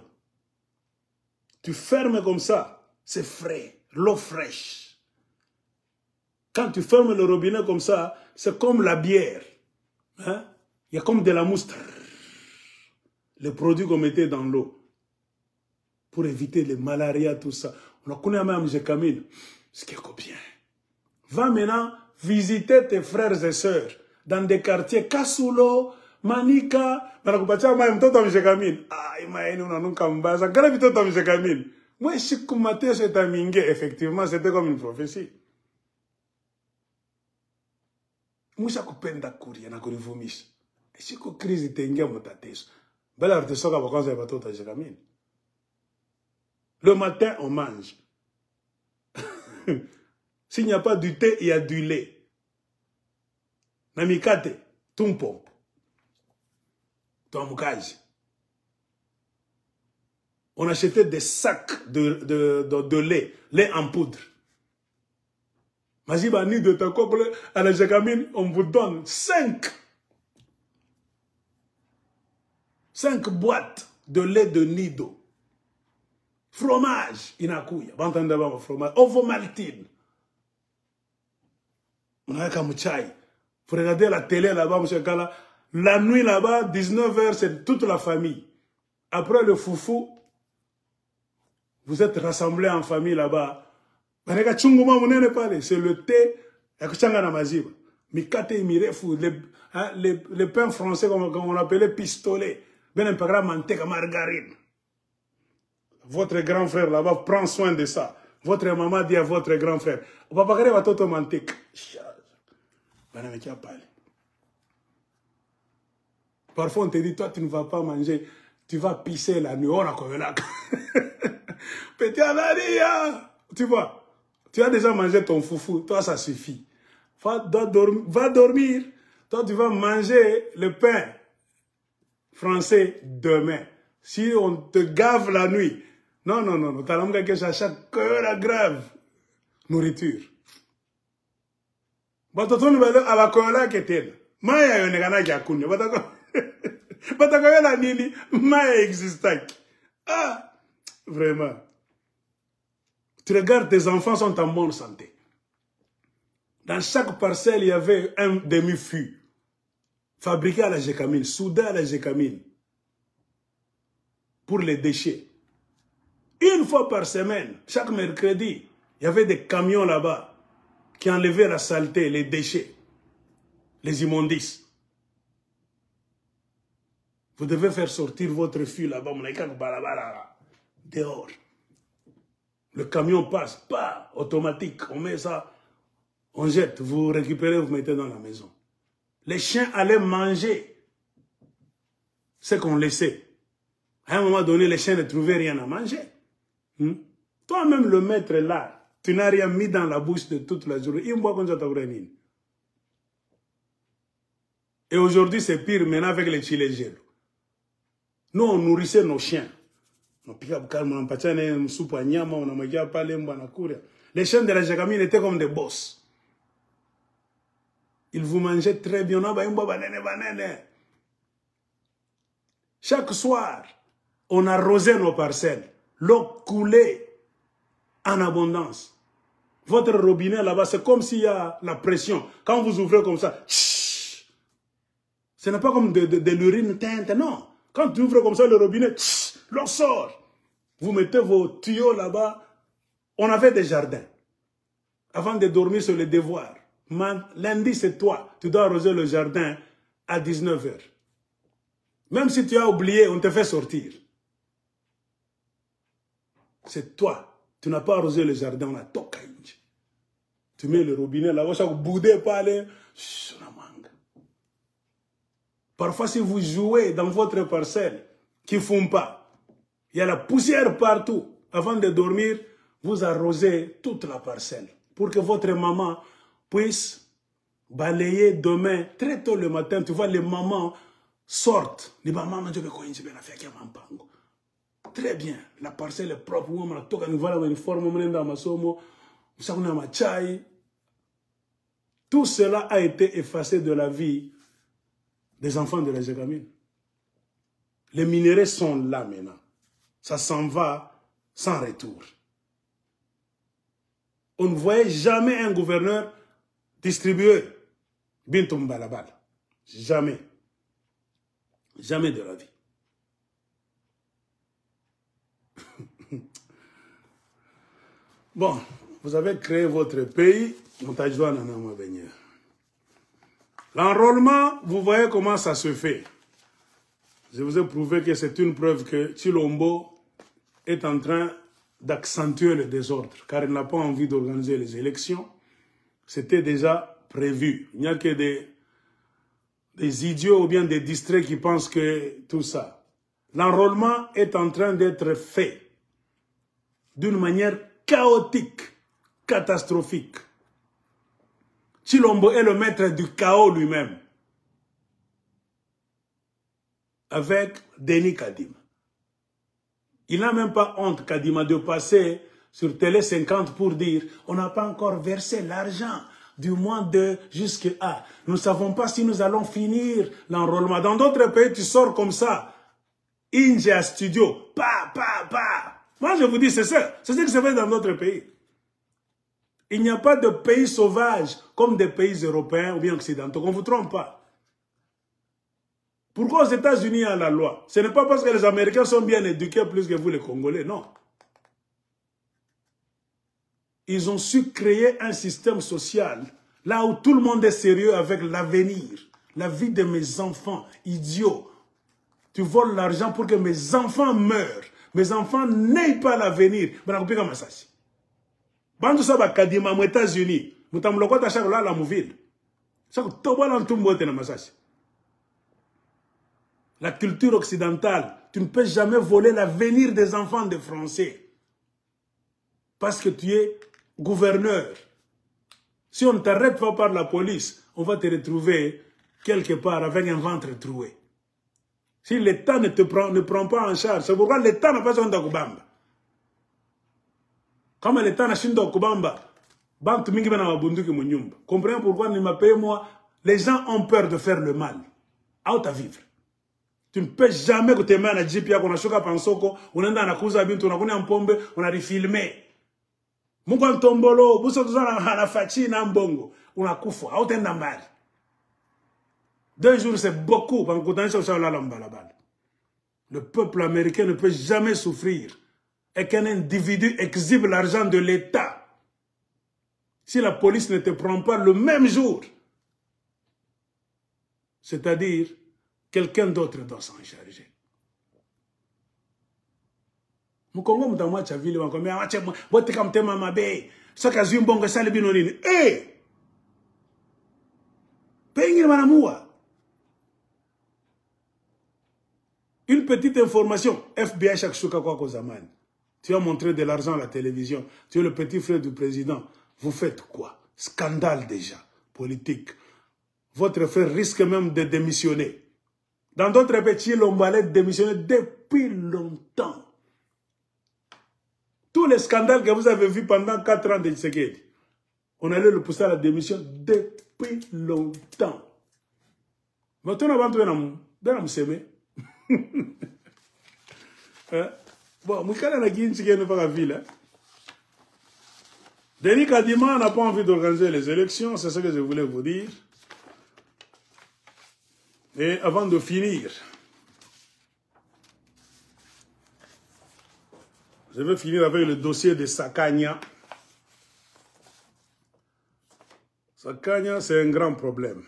Tu fermes comme ça. C'est frais, l'eau fraîche. Quand tu fermes le robinet comme ça, c'est comme la bière. Hein? Il y a comme de la mousse. Les produits qu'on mettait dans l'eau. Pour éviter les malarias, tout ça. On a connu même Gécamine. Ce qui est bien. Va maintenant visiter tes frères et sœurs dans des quartiers Kasulo, Manika, Manakupacha, Mtoto Mjekamine. Ah, Imaïni, on a nous Kambasa, Garabito Mjekamine. Moi, je suis comme Mathieu, c'est un mingue. Effectivement, c'était comme une prophétie. Moi, je suis penda kuri, na kuri vomis. Et si que crise tengue motates, belle artisan à vacances à Matoto Mjekamine. Le matin, on mange. S'il n'y a pas du thé, il y a du lait. Namikate, tumpo. Tomukaji. On achetait des sacs de lait, lait en poudre. Majibani de ta couple à la Gécamine, on vous donne 5 boîtes de lait de nido. Fromage, inakuya. Bantandaba fromage. Ovomaltine. On a comme chai. Vous regardez la télé là-bas, M. Kala. La nuit là-bas, 19h, c'est toute la famille. Après le foufou, vous êtes rassemblés en famille là-bas. C'est le thé. Les pains français, comme on appelait pistolet. Margarine. Votre grand frère là-bas prend soin de ça. Votre maman dit à votre grand frère, papa va tout mantique. Parfois on te dit, toi tu ne vas pas manger, tu vas pisser la nuit. Petit Alaria, tu vois, tu as déjà mangé ton foufou, toi ça suffit. Va dormir, toi tu vas manger le pain français demain. Si on te gave la nuit, non, t'as l'homme que j'achète que la grave nourriture. Batoton à la kola ketela. Maya yonegana yakuni. Batako la nini. Maya existak. Ah, vraiment. Tu regardes, tes enfants sont en bonne santé. Dans chaque parcelle, il y avait un demi-fût fabriqué à la Gécamine, soudé à la Gécamine pour les déchets. Une fois par semaine, chaque mercredi, il y avait des camions là-bas qui enlevaient la saleté, les déchets, les immondices. Vous devez faire sortir votre fût là-bas, dehors. Le camion passe, pas automatique, on met ça, on jette, vous récupérez, vous mettez dans la maison. Les chiens allaient manger ce qu'on laissait. À un moment donné, les chiens ne trouvaient rien à manger. Toi-même, le maître là, tu n'as rien mis dans la bouche de toute la journée. Et aujourd'hui, c'est pire maintenant avec les chilégènes. Nous, on nourrissait nos chiens. Les chiens de la Gécamine étaient comme des boss. Ils vous mangeaient très bien. Chaque soir, on arrosait nos parcelles. L'eau coulait en abondance. Votre robinet là-bas, c'est comme s'il y a la pression. Quand vous ouvrez comme ça, ce n'est pas comme de l'urine teinte, non. Quand tu ouvres comme ça le robinet, l'eau sort. Vous mettez vos tuyaux là-bas. On avait des jardins. Avant de dormir sur le devoir. Lundi, c'est toi. Tu dois arroser le jardin à 19h. Même si tu as oublié, on te fait sortir. C'est toi. Tu n'as pas arrosé le jardin, on a tout. Tu mets le robinet là-bas, ça vous boudez pas aller. Parfois, si vous jouez dans votre parcelle, qui ne font pas, il y a la poussière partout. Avant de dormir, vous arrosez toute la parcelle. Pour que votre maman puisse balayer demain, très tôt le matin. Tu vois, les mamans sortent. Très bien, la parcelle est propre. Tout cela a été effacé de la vie des enfants de la Gégamine. Les minéraux sont là maintenant. Ça s'en va sans retour. On ne voyait jamais un gouverneur distribuer Bintoum Balabal. Jamais. Jamais de la vie. Bon, vous avez créé votre pays. L'enrôlement, vous voyez comment ça se fait. Je vous ai prouvé que c'est une preuve que Tshilombo est en train d'accentuer le désordre, car il n'a pas envie d'organiser les élections. C'était déjà prévu. Il n'y a que des idiots ou bien des distraits qui pensent que tout ça. L'enrôlement est en train d'être fait d'une manière chaotique, catastrophique. Tshilombo est le maître du chaos lui-même, avec Denis Kadima. Il n'a même pas honte, Kadima, de passer sur Télé 50 pour dire on n'a pas encore versé l'argent du mois de jusqu'à. Nous ne savons pas si nous allons finir l'enrôlement. Dans d'autres pays, tu sors comme ça. India Studio. Moi, je vous dis, c'est ça. C'est ce qui se fait dans d'autres pays. Il n'y a pas de pays sauvages comme des pays européens ou bien occidentaux. On ne vous trompe pas. Pourquoi aux États-Unis il y a la loi? Ce n'est pas parce que les Américains sont bien éduqués plus que vous les Congolais, non. Ils ont su créer un système social là où tout le monde est sérieux avec l'avenir, la vie de mes enfants, idiots. Tu voles l'argent pour que mes enfants meurent. Mes enfants n'aient pas l'avenir. Bantu saba kadima aux États-Unis. Mutamuloko ta chaque là la mouville. Chaque toba l'antumbo te na masasi. La culture occidentale, tu ne peux jamais voler l'avenir des enfants des Français. Parce que tu es gouverneur. Si on ne t'arrête pas par la police, on va te retrouver quelque part avec un ventre troué. Si l'État ne prend pas en charge, c'est pourquoi l'État n'a pas besoin d'Okubamba. Comme l'État n'a pas besoin d'Okubamba, comprenez pourquoi ne m'appelle moi, les gens ont peur de faire le mal. Out à vivre. Tu ne peux jamais que tes mains à Jipia, qu'on a choqué à Pansoko, on est dans la cousa, on a connu un pombe, on a refilmé. Moukan tombolo, vous êtes dans la fachi, dans bongo, on a koufou, out en nambar. 2 jours, c'est beaucoup, le peuple américain ne peut jamais souffrir et qu'un individu exhibe l'argent de l'État. Si la police ne te prend pas le même jour, c'est-à-dire, quelqu'un d'autre doit s'en charger. Mukongo mutamu cha vile wankwambia acha bote kama mtema mabe saka zimbongo sale bino nini pengi manamua. Une petite information, FBI chaque choka kwa kozamani. Tu as montré de l'argent à la télévision, tu es le petit frère du président. Vous faites quoi? Scandale déjà politique. Votre frère risque même de démissionner. Dans d'autres pays, l'on allait démissionner depuis longtemps. Tous les scandales que vous avez vus pendant 4 ans de Tshisekedi, on allait le pousser à la démission depuis longtemps. Maintenant, on va me s'aimer. Bon, Denis Kadima n'a pas envie d'organiser les élections, c'est ce que je voulais vous dire. Et avant de finir, je vais finir avec le dossier de Sakania. Sakania, c'est un grand problème.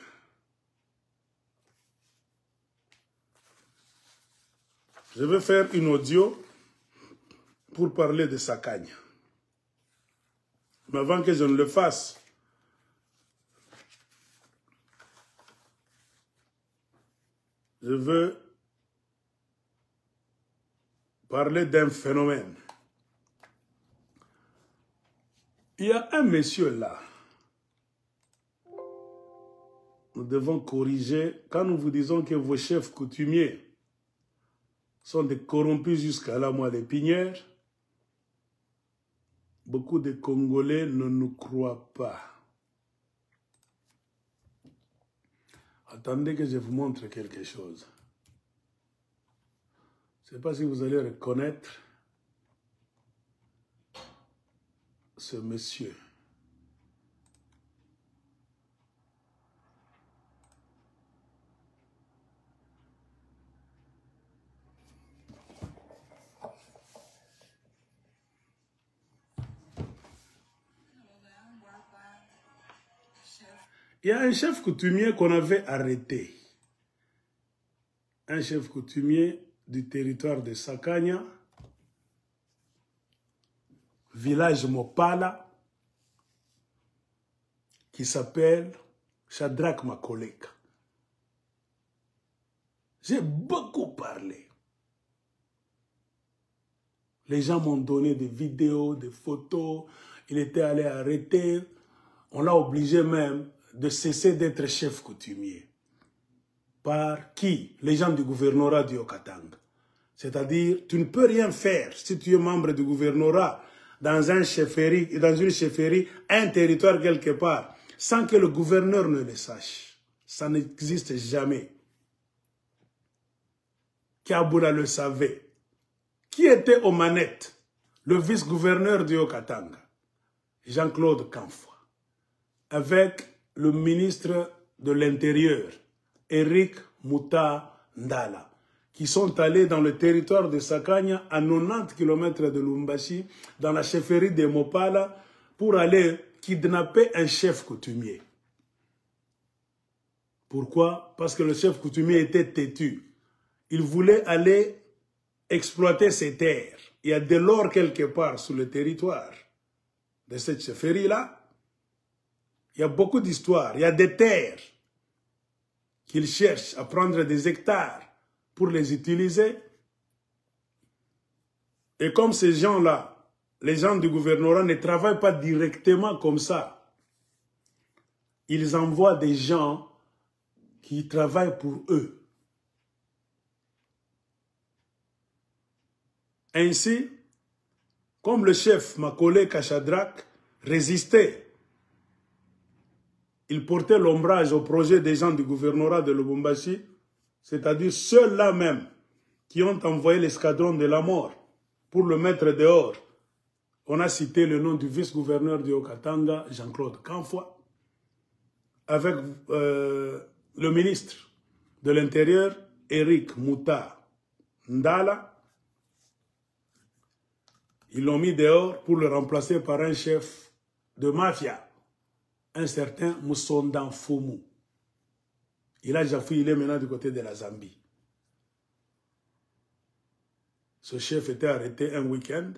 Je vais faire une audio pour parler de Sakania. Mais avant que je ne le fasse, je veux parler d'un phénomène. Il y a un monsieur là. nous devons corriger. Quand nous vous disons que vos chefs coutumiers sont des corrompus jusqu'à la moelle épinière, beaucoup de Congolais ne nous croient pas. Attendez que je vous montre quelque chose. Je ne sais pas si vous allez reconnaître ce monsieur. Il y a un chef coutumier qu'on avait arrêté. Un chef coutumier du territoire de Sakanya, village Mopala, qui s'appelle Shadrach Makoleka. J'ai beaucoup parlé. Les gens m'ont donné des vidéos, des photos. Il était allé arrêter. On l'a obligé même de cesser d'être chef coutumier. Par qui? Les gens du gouvernorat du Haut-Katanga. C'est-à-dire, tu ne peux rien faire si tu es membre du gouvernorat dans une chefferie, un territoire quelque part, sans que le gouverneur ne le sache. Ça n'existe jamais. Kiaboula le savait. Qui était aux manettes? Le vice-gouverneur du Haut-Katanga, Jean-Claude Kamfwa, avec le ministre de l'Intérieur, Eric Mouta Ndala, qui sont allés dans le territoire de Sakanya, à 90 km de Lubumbashi, dans la chefferie de Mopala, pour aller kidnapper un chef coutumier. Pourquoi? Parce que le chef coutumier était têtu. Il voulait aller exploiter ses terres. Il y a de l'or quelque part sur le territoire de cette chefferie-là. Il y a beaucoup d'histoires. Il y a des terres qu'ils cherchent à prendre des hectares pour les utiliser. Et comme ces gens-là, les gens du gouvernorat ne travaillent pas directement comme ça, ils envoient des gens qui travaillent pour eux. Ainsi, comme le chef Makoleka Shadrach résistait, il portait l'ombrage au projet des gens du gouvernorat de Lubumbashi, c'est-à-dire ceux-là même qui ont envoyé l'escadron de la mort pour le mettre dehors. On a cité le nom du vice-gouverneur du Haut-Katanga, Jean-Claude Kamfwa, avec le ministre de l'Intérieur, Eric Mouta Ndala. Ils l'ont mis dehors pour le remplacer par un chef de mafia, un certain Moussondan Foumou. Il a déjà fui, il est maintenant du côté de la Zambie. Ce chef était arrêté un week-end.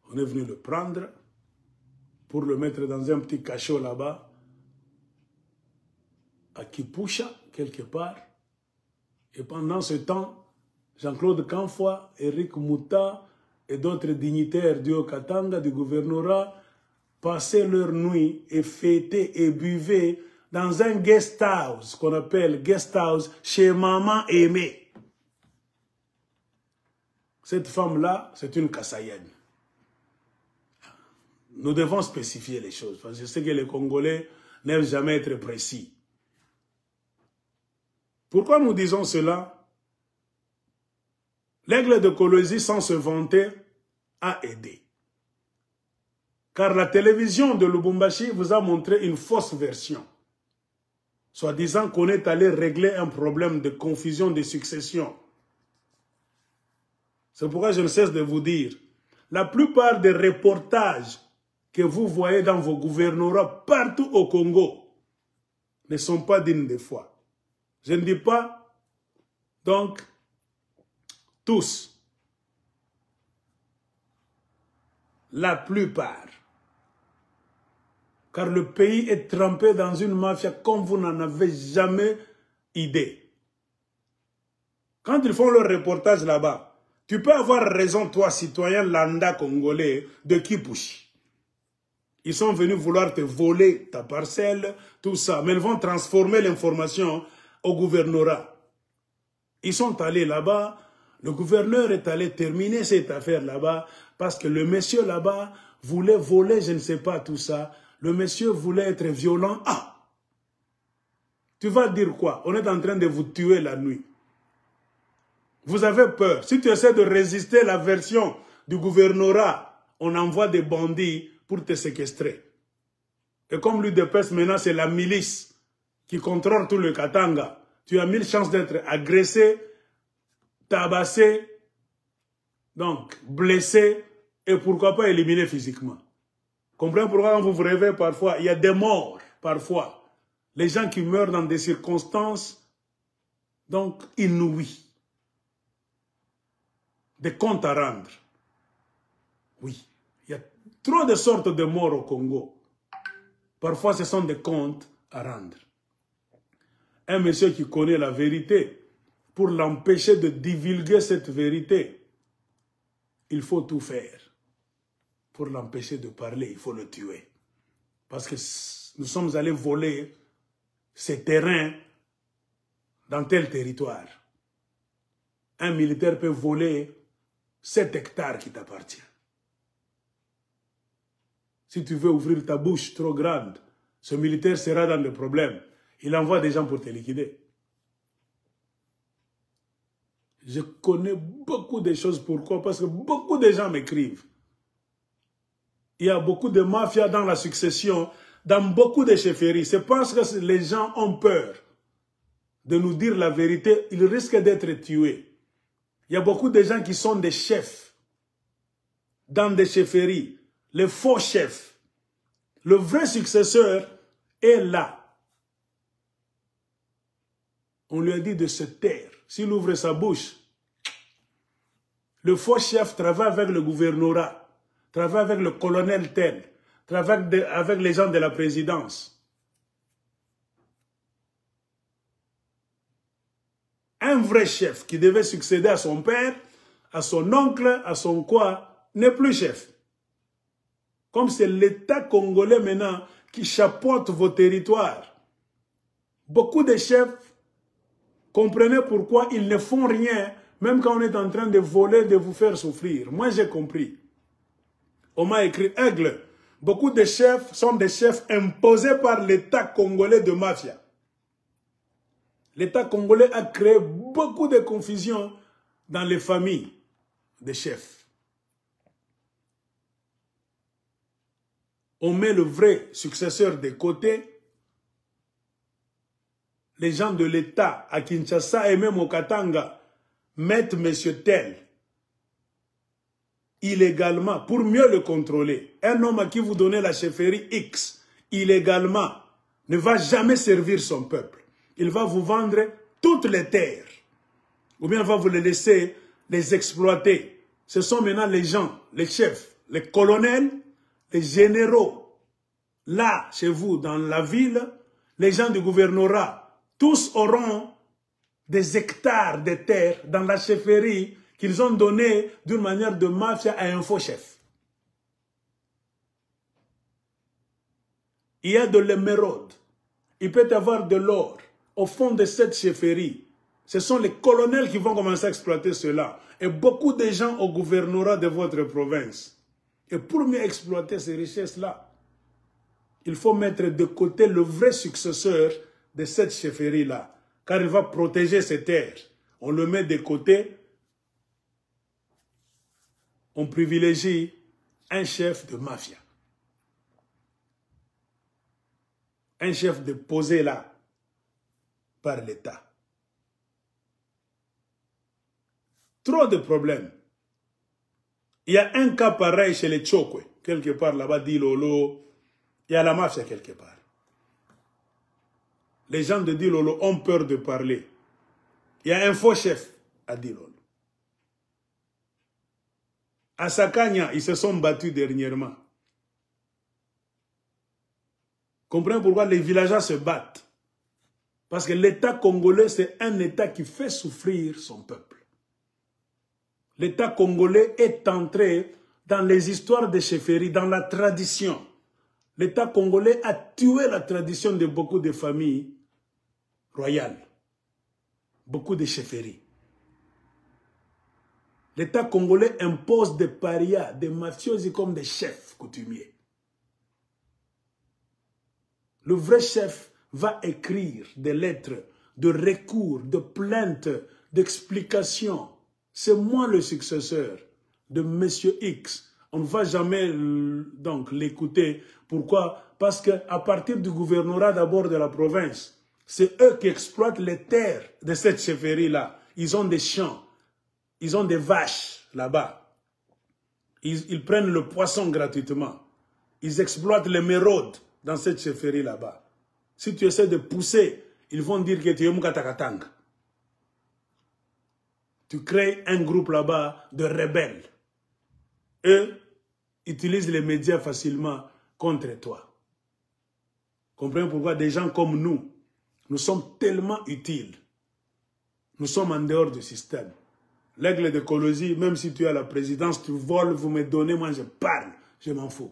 On est venu le prendre pour le mettre dans un petit cachot là-bas, à Kipusha, quelque part. Et pendant ce temps, Jean-Claude Kamfwa, Eric Mouta et d'autres dignitaires du Haut-Katanga, du gouvernorat, passaient leur nuit et fêtaient et buvaient dans un guest house qu'on appelle guest house chez Maman Aimée. Cette femme-là, c'est une Kassaïenne. Nous devons spécifier les choses, parce que je sais que les Congolais n'aiment jamais être précis. Pourquoi nous disons cela? L'aigle de Kolwezi, sans se vanter, a aidé. Car la télévision de Lubumbashi vous a montré une fausse version, soi-disant qu'on est allé régler un problème de confusion de succession. C'est pourquoi je ne cesse de vous dire, la plupart des reportages que vous voyez dans vos gouvernorats partout au Congo ne sont pas dignes de foi. Je ne dis pas, donc, tous. La plupart. Car le pays est trempé dans une mafia comme vous n'en avez jamais idée. Quand ils font leur reportage là-bas, tu peux avoir raison, toi, citoyen lambda congolais de Kipushi. Ils sont venus vouloir te voler ta parcelle, tout ça. Mais ils vont transformer l'information au gouvernorat. Ils sont allés là-bas. Le gouverneur est allé terminer cette affaire là-bas parce que le monsieur là-bas voulait voler, je ne sais pas tout ça. Le monsieur voulait être violent. Ah! Tu vas dire quoi? On est en train de vous tuer la nuit. Vous avez peur. Si tu essaies de résister la version du gouvernorat, on envoie des bandits pour te séquestrer. Et comme l'UDPS maintenant c'est la milice qui contrôle tout le Katanga, tu as 1000 chances d'être agressé, tabassé, donc blessé et pourquoi pas éliminé physiquement. Comprenez pourquoi quand vous vous réveillez parfois, il y a des morts parfois. Les gens qui meurent dans des circonstances donc inouïes. Des comptes à rendre. Oui, il y a trop de sortes de morts au Congo. Parfois, ce sont des comptes à rendre. Un monsieur qui connaît la vérité, pour l'empêcher de divulguer cette vérité, il faut tout faire. Pour l'empêcher de parler, il faut le tuer. Parce que nous sommes allés voler ces terrains dans tel territoire. Un militaire peut voler 7 hectares qui t'appartiennent. Si tu veux ouvrir ta bouche trop grande, ce militaire sera dans des problèmes. Il envoie des gens pour te liquider. Je connais beaucoup de choses. Pourquoi? Parce que beaucoup de gens m'écrivent. Il y a beaucoup de mafias dans la succession, dans beaucoup de chefferies. C'est parce que les gens ont peur de nous dire la vérité. Ils risquent d'être tués. Il y a beaucoup de gens qui sont des chefs dans des chefferies. Les faux chefs. Le vrai successeur est là. On lui a dit de se taire. S'il ouvre sa bouche, le faux chef travaille avec le gouvernorat, travaille avec le colonel tel, travaille avec les gens de la présidence. Un vrai chef qui devait succéder à son père, à son oncle, à son quoi, n'est plus chef. Comme c'est l'État congolais maintenant qui chapeaute vos territoires. Beaucoup de chefs, comprenez pourquoi ils ne font rien, même quand on est en train de voler, de vous faire souffrir. Moi, j'ai compris. On m'a écrit, Aigle, beaucoup de chefs sont des chefs imposés par l'État congolais de mafia. L'État congolais a créé beaucoup de confusion dans les familles des chefs. On met le vrai successeur de côté. Les gens de l'État à Kinshasa et même au Katanga mettent M. Tel illégalement pour mieux le contrôler. Un homme à qui vous donnez la chefferie X illégalement ne va jamais servir son peuple. Il va vous vendre toutes les terres. Ou bien il va vous les laisser les exploiter. Ce sont maintenant les gens, les chefs, les colonels, les généraux. Là, chez vous, dans la ville, les gens du gouvernorat, tous auront des hectares de terre dans la chefferie qu'ils ont donné d'une manière de mafia à un faux chef. Il y a de l'émeraude. Il peut y avoir de l'or au fond de cette chefferie. Ce sont les colonels qui vont commencer à exploiter cela. Et beaucoup de gens au gouvernorat de votre province. Et pour mieux exploiter ces richesses-là, il faut mettre de côté le vrai successeur de cette chefferie-là. Car il va protéger ses terres. On le met de côté. On privilégie un chef de mafia. Un chef déposé là par l'État. Trop de problèmes. Il y a un cas pareil chez les Tchokwe, quelque part là-bas, Dilolo. Il y a la mafia quelque part. Les gens de Dilolo ont peur de parler. Il y a un faux chef à Dilolo. À Sakanya, ils se sont battus dernièrement. Comprenez pourquoi les villageois se battent. Parce que l'État congolais, c'est un État qui fait souffrir son peuple. L'État congolais est entré dans les histoires de chefferie, dans la tradition. L'État congolais a tué la tradition de beaucoup de familles royales, beaucoup de chefferies. L'État congolais impose des parias, des mafiosi comme des chefs coutumiers. Le vrai chef va écrire des lettres de recours, de plaintes, d'explications. C'est moi le successeur de M. X. On ne va jamais donc l'écouter. Pourquoi? Parce qu'à partir du gouvernorat d'abord de la province, c'est eux qui exploitent les terres de cette chefferie-là. Ils ont des champs, ils ont des vaches là-bas. Ils prennent le poisson gratuitement. Ils exploitent l'émeraude dans cette chefferie là-bas. Si tu essaies de pousser, ils vont dire que tu es Mukatakatang. Tu crées un groupe là-bas de rebelles. Eux utilisent les médias facilement contre toi. Comprenez pourquoi des gens comme nous sommes tellement utiles. Nous sommes en dehors du système. L'aigle de Colosie, même si tu es à la présidence, tu voles, vous me donnez, moi je parle, je m'en fous.